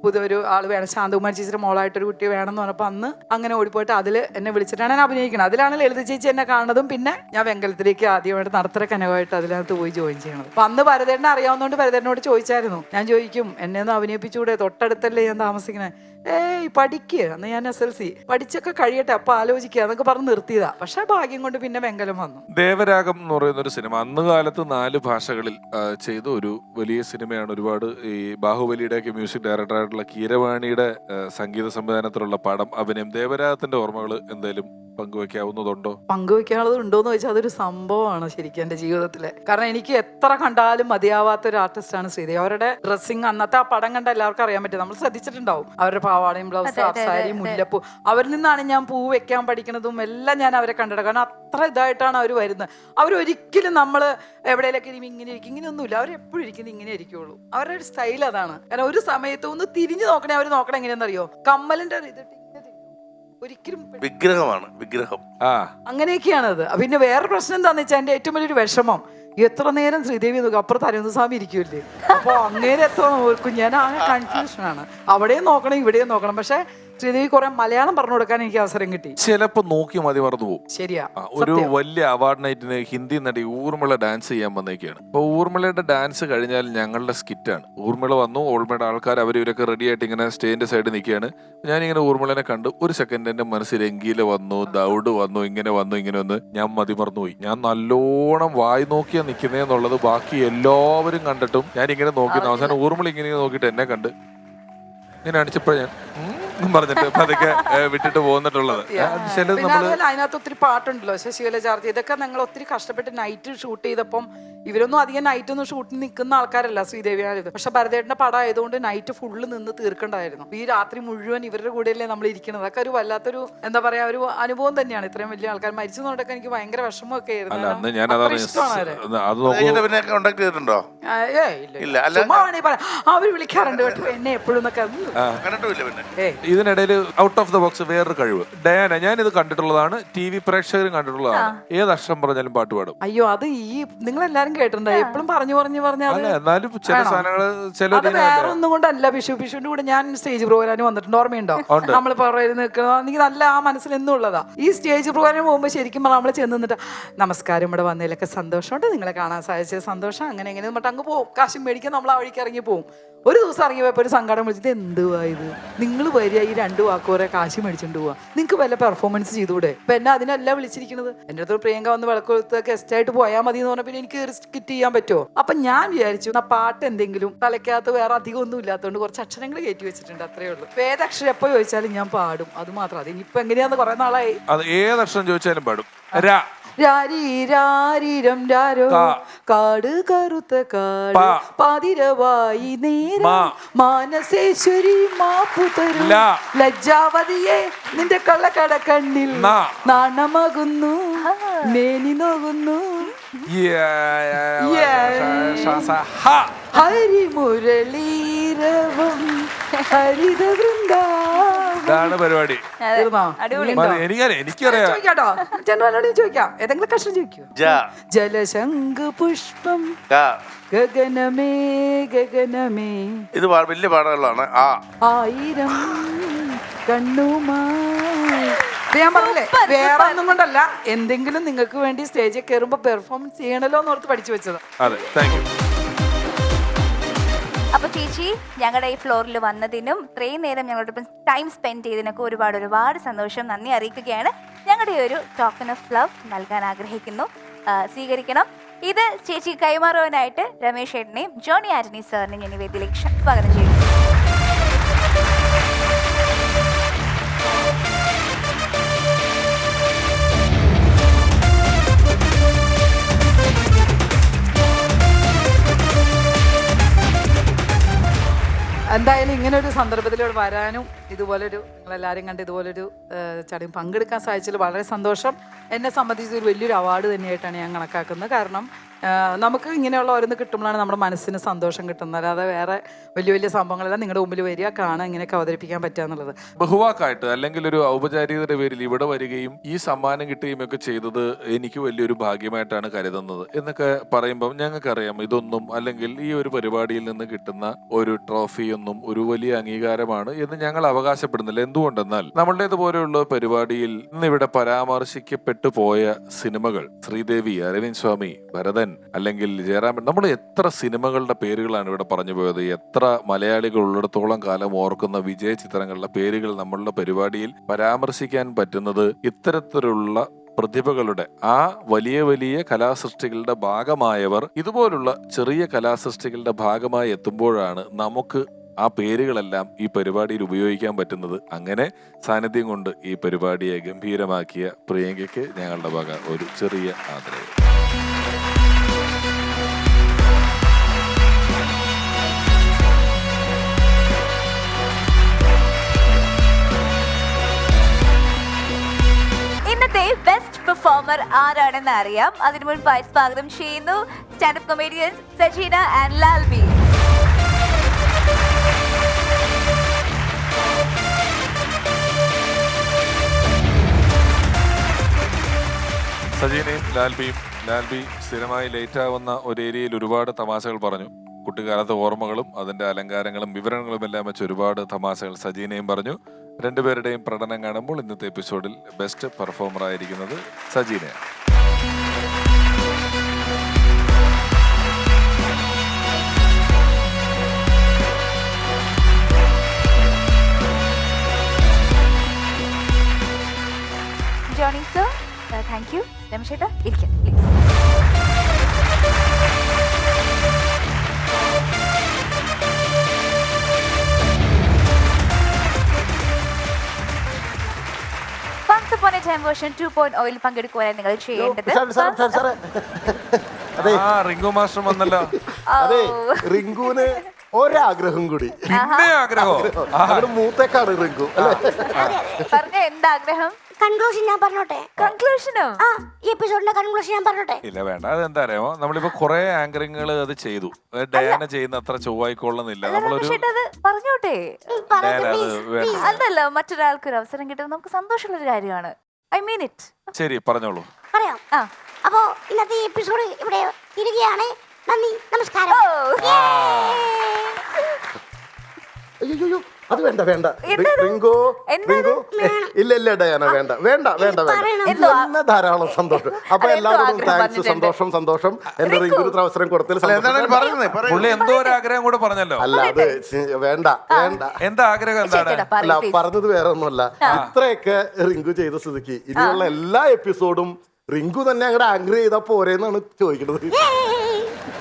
പുതിയൊരു ആൾ വേണം, ശാന്തകുമാരി ചേച്ചിയുടെ മോളായിട്ടൊരു കുട്ടി വേണമെന്ന് പറഞ്ഞപ്പോൾ അന്ന് അങ്ങനെ ഓടിപ്പോയിട്ട് അതിൽ എന്നെ വിളിച്ചിട്ടാണ് ഞാൻ അഭിനയിക്കുന്നത്. അതിലാണ് ലളിത ചേച്ചി എന്നെ കാണുന്നതും പിന്നെ ഞാൻ വെങ്കലത്തിലേക്ക് ആദ്യമായിട്ട് നടത്തര കനകമായിട്ട് അതിനകത്ത് പോയി ജോയിൻ ചെയ്യണത്. അപ്പം അന്ന് ഭരതേട്ടനെ അറിയാവുന്നതുകൊണ്ട് ഭരതേട്ടനോട് ചോദിച്ചായിരുന്നു, ഞാൻ ചോദിക്കും എന്നെ ഒന്ന് അഭിനയിപ്പിച്ചുകൂടെ, തൊട്ടടുത്തല്ലേ ഞാൻ താമസിക്കണേ. പഠിക്കുക, അന്ന് ഞാൻ SLC പഠിച്ചൊക്കെ കഴിയട്ടെ അപ്പൊ ആലോചിക്കുക എന്നൊക്കെ പറഞ്ഞ് നിർത്തിയതാ. പക്ഷെ ഭാഗ്യം കൊണ്ട് പിന്നെ വെങ്കലം വന്നു.
ദേവരാഗം എന്ന് പറയുന്ന ഒരു സിനിമ അന്ന് കാലത്ത് 4 ഭാഷകളിൽ ചെയ്ത ഒരു വലിയ സിനിമയാണ്. ഒരുപാട് ഈ ബാഹുബലിയുടെ ഒക്കെ മ്യൂസിക് ഡയറക്ടറായിട്ടുള്ള കീരവാണിയുടെ സംഗീത സംവിധാനത്തിലുള്ള പടം അഭിനയം. ദേവരാഗത്തിന്റെ ഓർമ്മകൾ എന്തെങ്കിലും പങ്കുവെക്കാവുന്നതുണ്ടോ?
പങ്കുവെക്കാനുള്ളത് ഉണ്ടോന്ന് ചോദിച്ചാൽ അതൊരു സംഭവമാണ് ശരിക്കും എൻ്റെ ജീവിതത്തിലെ. കാരണം എനിക്ക് എത്ര കണ്ടാലും മതിയാവാത്ത ഒരു ആർട്ടിസ്റ്റാണ് ശ്രീദേവി. അവരുടെ ഡ്രസ്സിങ് അന്നത്തെ ആ പടം കണ്ട എല്ലാവർക്കും അറിയാൻ പറ്റും. നമ്മൾ ശ്രദ്ധിച്ചിട്ടുണ്ടാവും അവരുടെ പാവാടയും ബ്ലൗസ്, സാരി, മുല്ലപ്പൂ. അവരിൽ നിന്നാണ് ഞാൻ പൂ വെക്കാൻ പഠിക്കുന്നതും എല്ലാം ഞാൻ അവരെ കണ്ടിട്ട്. കാരണം അത്ര ഇതായിട്ടാണ് അവർ വരുന്നത്. അവരൊരിക്കലും നമ്മൾ എവിടെയൊക്കെ ഇങ്ങനെ ഇരിക്കും ഇങ്ങനെയൊന്നുമില്ല. അവരെപ്പോഴും ഇരിക്കുന്നത് ഇങ്ങനെ ഇരിക്കുള്ളൂ. അവരുടെ ഒരു സ്റ്റൈൽ അതാണ്. കാരണം ഒരു സമയത്ത് ഒന്ന് തിരിഞ്ഞു നോക്കണേ, അവർ നോക്കണേ എങ്ങനെയാണെന്നറിയോ, കമ്മലിന്റെ ഇതിട്ട് ഒരിക്കലും
വിഗ്രഹമാണ്, വിഗ്രഹം.
അങ്ങനെയൊക്കെയാണത്. പിന്നെ വേറെ പ്രശ്നം എന്താന്ന് വെച്ചാൽ എൻ്റെ ഏറ്റവും വലിയൊരു വിഷമം, എത്ര നേരം ശ്രീദേവി നോക്കും, അപ്പുറത്ത് അരവിന്ദസ്വാമി ഇരിക്കുമല്ലേ. അപ്പോൾ അങ്ങനെ എത്ര നോക്കും, ഞാൻ ആകെ കൺഫ്യൂഷനാണ്. അവിടെയും നോക്കണം ഇവിടെയും നോക്കണം. പക്ഷെ ശ്രീദേവി കുറെ മലയാളം പറഞ്ഞു കൊടുക്കാൻ എനിക്ക് അവസരം കിട്ടി.
ചിലപ്പോ നോക്കി മതി മറന്നു പോകും.
ശരിയാ.
ഒരു വലിയ അവാർഡ് നൈറ്റിന് ഹിന്ദി നടി ഊർമിള ഡാൻസ് ചെയ്യാൻ വന്നേക്കാണ്. അപ്പൊ ഊർമിളയുടെ ഡാൻസ് കഴിഞ്ഞാൽ ഞങ്ങളുടെ സ്കിറ്റാണ്. ഊർമിള വന്നു, ഊർമിളയുടെ ആൾക്കാർ അവരൊക്കെ റെഡി ആയിട്ട് ഇങ്ങനെ സ്റ്റേജിന്റെ സൈഡിൽ നിൽക്കുകയാണ്. ഞാനിങ്ങനെ ഊർമിളനെ കണ്ടു. ഒരു സെക്കൻഡ് എന്റെ മനസ്സിൽ എങ്കില് വന്നു, ദൗഡ് വന്നു, ഇങ്ങനെ വന്ന് ഞാൻ മതിമറന്നുപോയി. ഞാൻ നല്ലോണം വായി നോക്കിയാ നിൽക്കുന്നേന്നുള്ളത് ബാക്കി എല്ലാവരും കണ്ടിട്ടും ഞാൻ ഇങ്ങനെ നോക്കി. അവസാനം ഊർമിള ഇങ്ങനെ നോക്കിയിട്ട് എന്നെ കണ്ട് ഇങ്ങനെ അടിച്ചപ്പോഴേ ഞാൻ പറഞ്ഞിട്ട് അതൊക്കെ വിട്ടിട്ട് പോന്നിട്ടുള്ളത്.
പിന്നെ അതുപോലെ അതിനകത്ത് ഒത്തിരി പാട്ടുണ്ടല്ലോ, ശശികല ചാർത്തി. ഇതൊക്കെ ഞങ്ങൾ ഒത്തിരി കഷ്ടപ്പെട്ട് നൈറ്റ് ഷൂട്ട് ചെയ്തപ്പം ഇവരൊന്നും അധികം നൈറ്റ് ഒന്നും ഷൂട്ടിൽ നിൽക്കുന്ന ആൾക്കാരല്ല ശ്രീദേവിയാണിത്. പക്ഷെ ഭരതേട്ടന്റെ പടം ആയതുകൊണ്ട് നൈറ്റ് ഫുള്ള് നിന്ന് തീർക്കണ്ടായിരുന്നു. ഈ രാത്രി മുഴുവൻ ഇവരുടെ കൂടെയല്ലേ നമ്മൾ ഇരിക്കുന്നത്. അതൊക്കെ ഒരു വല്ലാത്തൊരു എന്താ പറയാ ഒരു അനുഭവം തന്നെയാണ്. ഇത്രയും വലിയ ആൾക്കാർ മരിച്ചതുകൊണ്ടൊക്കെ എനിക്ക് ഭയങ്കര വിഷമമൊക്കെ ആയിരുന്നു. അവര് വിളിക്കാറുണ്ട് കേട്ടോ എന്നെ എപ്പോഴും.
ഇതിനിടയിൽ ഔട്ട് ഓഫ് ദ ബോക്സ് വേറൊരു കഴിവ് ഡയാന, ഞാൻ ഇത് കണ്ടിട്ടുള്ളതാണ്, TV പ്രേക്ഷകരും കണ്ടിട്ടുള്ളതാണ്. ഏത് അക്ഷരം പറഞ്ഞാലും പാട്ട് പാടും.
അയ്യോ, അത് ഈ നിങ്ങളെല്ലാരും എല്ലാരും കേട്ടിട്ടുണ്ട്. എപ്പോഴും പറഞ്ഞു
അല്ല എന്നാലും ചില സാധനങ്ങള്
അത് വേറെ ഒന്നും കൊണ്ടല്ല. വിഷുവിന്റെ കൂടെ ഞാൻ സ്റ്റേജ് പ്രോഗ്രാമിന് വന്നിട്ടുണ്ട്, ഓർമ്മയുണ്ടോ? നമ്മൾ പറയുന്നത് നിൽക്കുന്നത് എനിക്ക് നല്ല ആ മനസ്സിൽ എന്നും ഉള്ളതാ. ഈ സ്റ്റേജ് പ്രോഗ്രാമിന് പോകുമ്പോൾ ശരിക്കും നമ്മൾ ചെന്ന് നിന്നിട്ട് നമസ്കാരം, ഇവിടെ വന്നതിലൊക്കെ സന്തോഷമുണ്ട്, നിങ്ങളെ കാണാൻ സാധിച്ചത് സന്തോഷം, അങ്ങനെ എങ്ങനെ എന്നിട്ട് അങ്ങ് പോകും. കാശും മേടിക്കാൻ നമ്മൾ ആ വഴിക്ക് ഇറങ്ങി പോകും. ഒരു ദിവസം ഇറങ്ങി പോയപ്പോൾ ഒരു സങ്കടം വിളിച്ചിട്ട് എന്തുവാ ഇത്, നിങ്ങൾ വരിക ഈ 2 വാക്കോരെ കാശ് മേടിച്ചിട്ട് പോവാ, നിങ്ങൾക്ക് വല്ല പെർഫോമൻസ് ചെയ്തുകൂടെ? ഇപ്പൊ എന്നെ അതിനല്ല വിളിച്ചിരിക്കുന്നത്. എൻ്റെ അടുത്ത് പ്രിയങ്ക വന്ന് വിളക്കൊടുത്ത് ഗസ്റ്റ് ആയിട്ട് പോയാൽ മതി എന്ന് പറഞ്ഞാൽ പിന്നെ എനിക്ക് സ്കിറ്റ് ചെയ്യാൻ പറ്റുമോ? അപ്പൊ ഞാൻ വിചാരിച്ചു ആ പാട്ട് എന്തെങ്കിലും തലയ്ക്കകത്ത് വേറെ അധികം ഒന്നും ഇല്ലാത്തതുകൊണ്ട് കുറച്ച് അക്ഷരങ്ങൾ കയറ്റി വെച്ചിട്ടുണ്ട്, അത്രേ ഉള്ളൂ. ഏതക്ഷരം എപ്പോ ചോദിച്ചാലും ഞാൻ പാടും, അത് മാത്രം. അത് ഇനിയിപ്പോ എങ്ങനെയാന്ന് കുറെ നാളായി.
അത് ഏതക്ഷരം ചോദിച്ചാലും പാടും.
രാരീരം രാരോ കാട് കറുത്ത കാട് പാതിരവായി നേരം മാനസേശ്വരി മാപ്പു തരും ലജ്ജാവതിയെ നിന്റെ കള്ളക്കട കണ്ണിൽ നാണമകുന്നു മേനി നോകുന്നു ഹരിമുരളീരവം ഹരിത
ഇതാണ് പരിപാടി. എനിക്കറിയാം.
ചോദിക്കാട്ടോ, ചെന്നോട് ചോദിക്കാം. ഏതെങ്കിലും കഷ്ടം ചോദിക്കൂ. ജലശംഖ് പുഷ്പം ഗഗനമേ ഗഗനമേ.
ഇത് വലിയ പാടകളാണ്.
ആയിരം കണ്ണുമായി. ഞാൻ പറഞ്ഞില്ലേ, വേറെ ഒന്നും കൊണ്ടല്ല, എന്തെങ്കിലും നിങ്ങൾക്ക് വേണ്ടി സ്റ്റേജിൽ കയറുമ്പോ പെർഫോമൻസ് ചെയ്യണല്ലോ എന്ന് ഓർത്ത് പഠിച്ചു വെച്ചത്.
അതെ, താങ്ക് യു.
അപ്പൊ ചേച്ചി, ഞങ്ങളുടെ ഈ ഫ്ലോറിൽ വന്നതിനും ഇത്രയും നേരം ഞങ്ങളോടൊപ്പം ടൈം സ്പെൻഡ് ചെയ്തതിനൊക്കെ ഒരുപാട് സന്തോഷം, നന്ദി അറിയിക്കുകയാണ്. ഞങ്ങളുടെ ഒരു ടോക്കൺ ഓഫ് ലവ് നൽകാൻ ആഗ്രഹിക്കുന്നു, സ്വീകരിക്കണം. ഇത് ചേച്ചി കൈമാറുവാനായിട്ട് രമേശ് ഏട്ടനെയും ജോണി ആന്റണി സാറിനെയും ഞാൻ വേദിയിലേക്ക് സ്വാഗതം ചെയ്യുന്നു.
എന്തായാലും ഇങ്ങനെ ഒരു സന്ദർഭത്തിലൂടെ വരാനും ഇതുപോലൊരു നിങ്ങളെല്ലാവരും കണ്ട് ഇതുപോലൊരു ചടങ്ങ് പങ്കെടുക്കാൻ സാധിച്ചതിൽ വളരെ സന്തോഷം. എന്നെ സംബന്ധിച്ച് ഒരു വലിയൊരു അവാർഡ് തന്നെയായിട്ടാണ് ഞാൻ കണക്കാക്കുന്നത്. കാരണം നമുക്ക് ഇങ്ങനെയുള്ള ഓരോന്ന് കിട്ടുമ്പോഴാണ് നമ്മുടെ മനസ്സിന് സന്തോഷം കിട്ടുന്നത്. അല്ലാതെ വേറെ വലിയ സംഭവങ്ങളെല്ലാം നിങ്ങളുടെ മുമ്പിൽ വരിക, കാണാൻ, ഇങ്ങനെയൊക്കെ അവതരിപ്പിക്കാൻ പറ്റുക എന്നുള്ളത്
ബഹുവാക്കായിട്ട് അല്ലെങ്കിൽ ഒരു ഔപചാരികതയുടെ പേരിൽ ഇവിടെ വരികയും ഈ സമ്മാനം കിട്ടുകയും ഒക്കെ ചെയ്തത് എനിക്ക് വലിയൊരു ഭാഗ്യമായിട്ടാണ് കരുതുന്നത്. എന്നൊക്കെ പറയുമ്പം ഞങ്ങൾക്കറിയാം ഇതൊന്നും, അല്ലെങ്കിൽ ഈ ഒരു പരിപാടിയിൽ നിന്ന് കിട്ടുന്ന ഒരു ട്രോഫിയൊന്നും ഒരു വലിയ അംഗീകാരമാണ് എന്ന് ഞങ്ങൾ അവകാശപ്പെടുന്നില്ല. എന്തുകൊണ്ടെന്നാൽ നമ്മളുടേതുപോലെയുള്ള പരിപാടിയിൽ ഇന്നിവിടെ പരാമർശിക്കപ്പെട്ടു പോയ സിനിമകൾ, ശ്രീദേവി, അരവിന്ദ് സ്വാമി, ഭരതൻ, അല്ലെങ്കിൽ ജയറാമൻ, നമ്മൾ എത്ര സിനിമകളുടെ പേരുകളാണ് ഇവിടെ പറഞ്ഞു പോയത്. എത്ര മലയാളികൾ ഉള്ളിടത്തോളം കാലം ഓർക്കുന്ന വിജയ ചിത്രങ്ങളുടെ പേരുകൾ നമ്മളുടെ പരിപാടിയിൽ പരാമർശിക്കാൻ പറ്റുന്നത് ഇത്തരത്തിലുള്ള പ്രതിഭകളുടെ, ആ വലിയ കലാസൃഷ്ടികളുടെ ഭാഗമായവർ ഇതുപോലുള്ള ചെറിയ കലാസൃഷ്ടികളുടെ ഭാഗമായി എത്തുമ്പോഴാണ് നമുക്ക് ആ പേരുകളെല്ലാം ഈ പരിപാടിയിൽ ഉപയോഗിക്കാൻ പറ്റുന്നത്. അങ്ങനെ സാന്നിധ്യം കൊണ്ട് ഈ പരിപാടിയെ ഗംഭീരമാക്കിയ പ്രിയങ്കയ്ക്ക് ഞങ്ങളുടെ വക ഒരു ചെറിയ ആദരവ്.
ഇന്നത്തെ ബെസ്റ്റ് പെർഫോമർ ആരാണെന്ന് അറിയാം. അതിനു മുൻപായി സ്വാഗതം ചെയ്യുന്നു സ്റ്റാൻഡപ്പ് കൊമേഡിയൻസ് സജീന ആൻഡ് ലാൽബി.
സജീനയും ലാൽബി സ്ഥിരമായി ലേറ്റ് ആവുന്ന ഒരു ഏരിയയിൽ ഒരുപാട് തമാശകൾ പറഞ്ഞു. കുട്ടിക്കാലത്തെ ഓർമ്മകളും അതിന്റെ അലങ്കാരങ്ങളും വിവരണങ്ങളും എല്ലാം വെച്ച് ഒരുപാട് തമാശകൾ സജീനയും പറഞ്ഞു. രണ്ടുപേരുടെയും പ്രകടനം കാണുമ്പോൾ ഇന്നത്തെ എപ്പിസോഡിൽ ബെസ്റ്റ് പെർഫോമർ ആയിരിക്കുന്നത് സജീനയാണ്.
Johnny sir, thank you. രമേശേട്ടാ, ഇരിക്കാം please. Once upon a time version 2.0 പങ്കെടുക്കുവാനായി നിങ്ങൾ ചെയ്യേണ്ടത്,
റിങ്കു മാസ്റ്റർ വന്നല്ലോ.
അതെ, റിങ്കുവിന് ഒരാഗ്രഹം കൂടി.
പിന്നെ ആഗ്രഹോ?
മൂത്തേക്കാണ് റിങ്കു.
പറഞ്ഞ എന്താഗ്രഹം?
കൺക്ലൂഷൻ ഞാൻ പറഞ്ഞോട്ടെ?
കൺക്ലൂഷനോ?
ഈ എപ്പിസോഡിന്റെ കൺക്ലൂഷൻ ഞാൻ പറഞ്ഞോട്ടെ?
ഇല്ല, വേണ്ട. അതെന്താ അറിയാമോ, നമ്മളിപ്പോ കുറെ ആങ്കറിങ്ങൾ അത് ചെയ്തു. ഡയാന ചെയ്യുന്ന അത്ര ചൊവ്വായിക്കൊള്ളുന്നില്ല. നമ്മളൊരു
പറഞ്ഞോട്ടെ.
ഡയാന അത് വേണ്ട.
അതല്ല, മറ്റൊരാൾക്ക് ഒരു അവസരം കിട്ടുന്നത് നമുക്ക് സന്തോഷമുള്ള ഒരു കാര്യമാണ്. I mean it.
ശരി, പറഞ്ഞോളൂ.
പറയാം. പറഞ്ഞല്ലോ
ആ.
അപ്പോ ഇന്നത്തെ എപ്പിസോഡ് ഇവിടെ ഇരിക്കുകയാണ്. നന്ദി, നമസ്കാരം.
അയ്യോ അത് വേണ്ട വേണ്ട
എന്തത്?
റിങ്കോ
എന്തത്?
റിങ്കോ ഇല്ല ഡയാന വേണ്ട വേണ്ട വേണ്ട വേണ്ട ഇത് തന്നെ ധാരാളം സന്തോഷം. അപ്പൊ
എന്തോ
എല്ലാവരോടും
ആഗ്രഹം
താങ്ക്സ്.
പറഞ്ഞിട്ടുണ്ട്.
സന്തോഷം. എന്റെ റിങ്കുവിന് ഇത്ര അവസരം കൊടുത്തതിൽ
അല്ല, എന്താണ്
സന്തോഷം.
പറയുന്നത്
പുള്ളി എന്തോ ഒരു ആഗ്രഹം കൂടെ പറഞ്ഞല്ലോ.
അല്ല അത് വേണ്ട വേണ്ട
എന്താ ആഗ്രഹം എന്താണ്?
ചേട്ടാ,
അല്ല
പറയ്, please.
പറഞ്ഞത് വേറെ ഒന്നുമല്ല. ഇത്രയൊക്കെ റിങ്കു ചെയ്ത സ്ഥിതിക്ക് ഇനിയുള്ള എല്ലാ എപ്പിസോഡും റിങ്കു തന്നെ അങ്ങോട്ട് ആംഗ്രി ചെയ്താ പോരെന്നാണ് ചോദിക്കുന്നത്.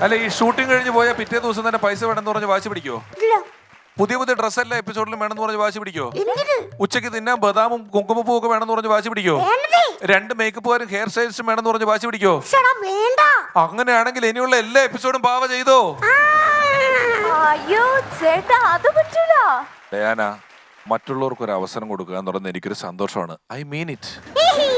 അല്ല ഈ ഷൂട്ടിംഗ് കഴിഞ്ഞ് പോയാൽ പിറ്റേ ദിവസം തന്നെ പൈസ വേണമെന്ന് പറഞ്ഞ് വാശി പിടിക്കോ?
ഇല്ല.
പുതിയ ഡ്രസ് എല്ലാ എപ്പിസോഡിലും വേണമെന്ന് പറഞ്ഞ് വാശി പിടിക്കോ?
എന്തിന്?
ഉച്ചയ്ക്ക് തിന്നാൻ ബദാമും കുങ്കുമപ്പൂ ഒക്കെ വേണമെന്ന് പറഞ്ഞ് വാശി പിടിക്കോ?
വേണ്ടതേ.
2 മേക്കപ്പുകാരും ഹെയർ സ്റ്റൈലിസ്റ്റും വേണമെന്ന് പറഞ്ഞ് വാശി പിടിക്കോ?
ശ്ശെടാ, വേണ്ട.
അങ്ങനെയാണെങ്കിൽ ഇനിയുള്ള എല്ലാ എപ്പിസോഡും പാവ ചെയ്തോ?
അയ്യോ ചേട്ടാ അത് പറ്റൂല.
ഡയാന, മറ്റുള്ളവർക്ക് ഒരു അവസരം കൊടുക്കുക എന്ന് പറയുന്നത് എനിക്കൊരു സന്തോഷമാണ്. I mean it.
He, he.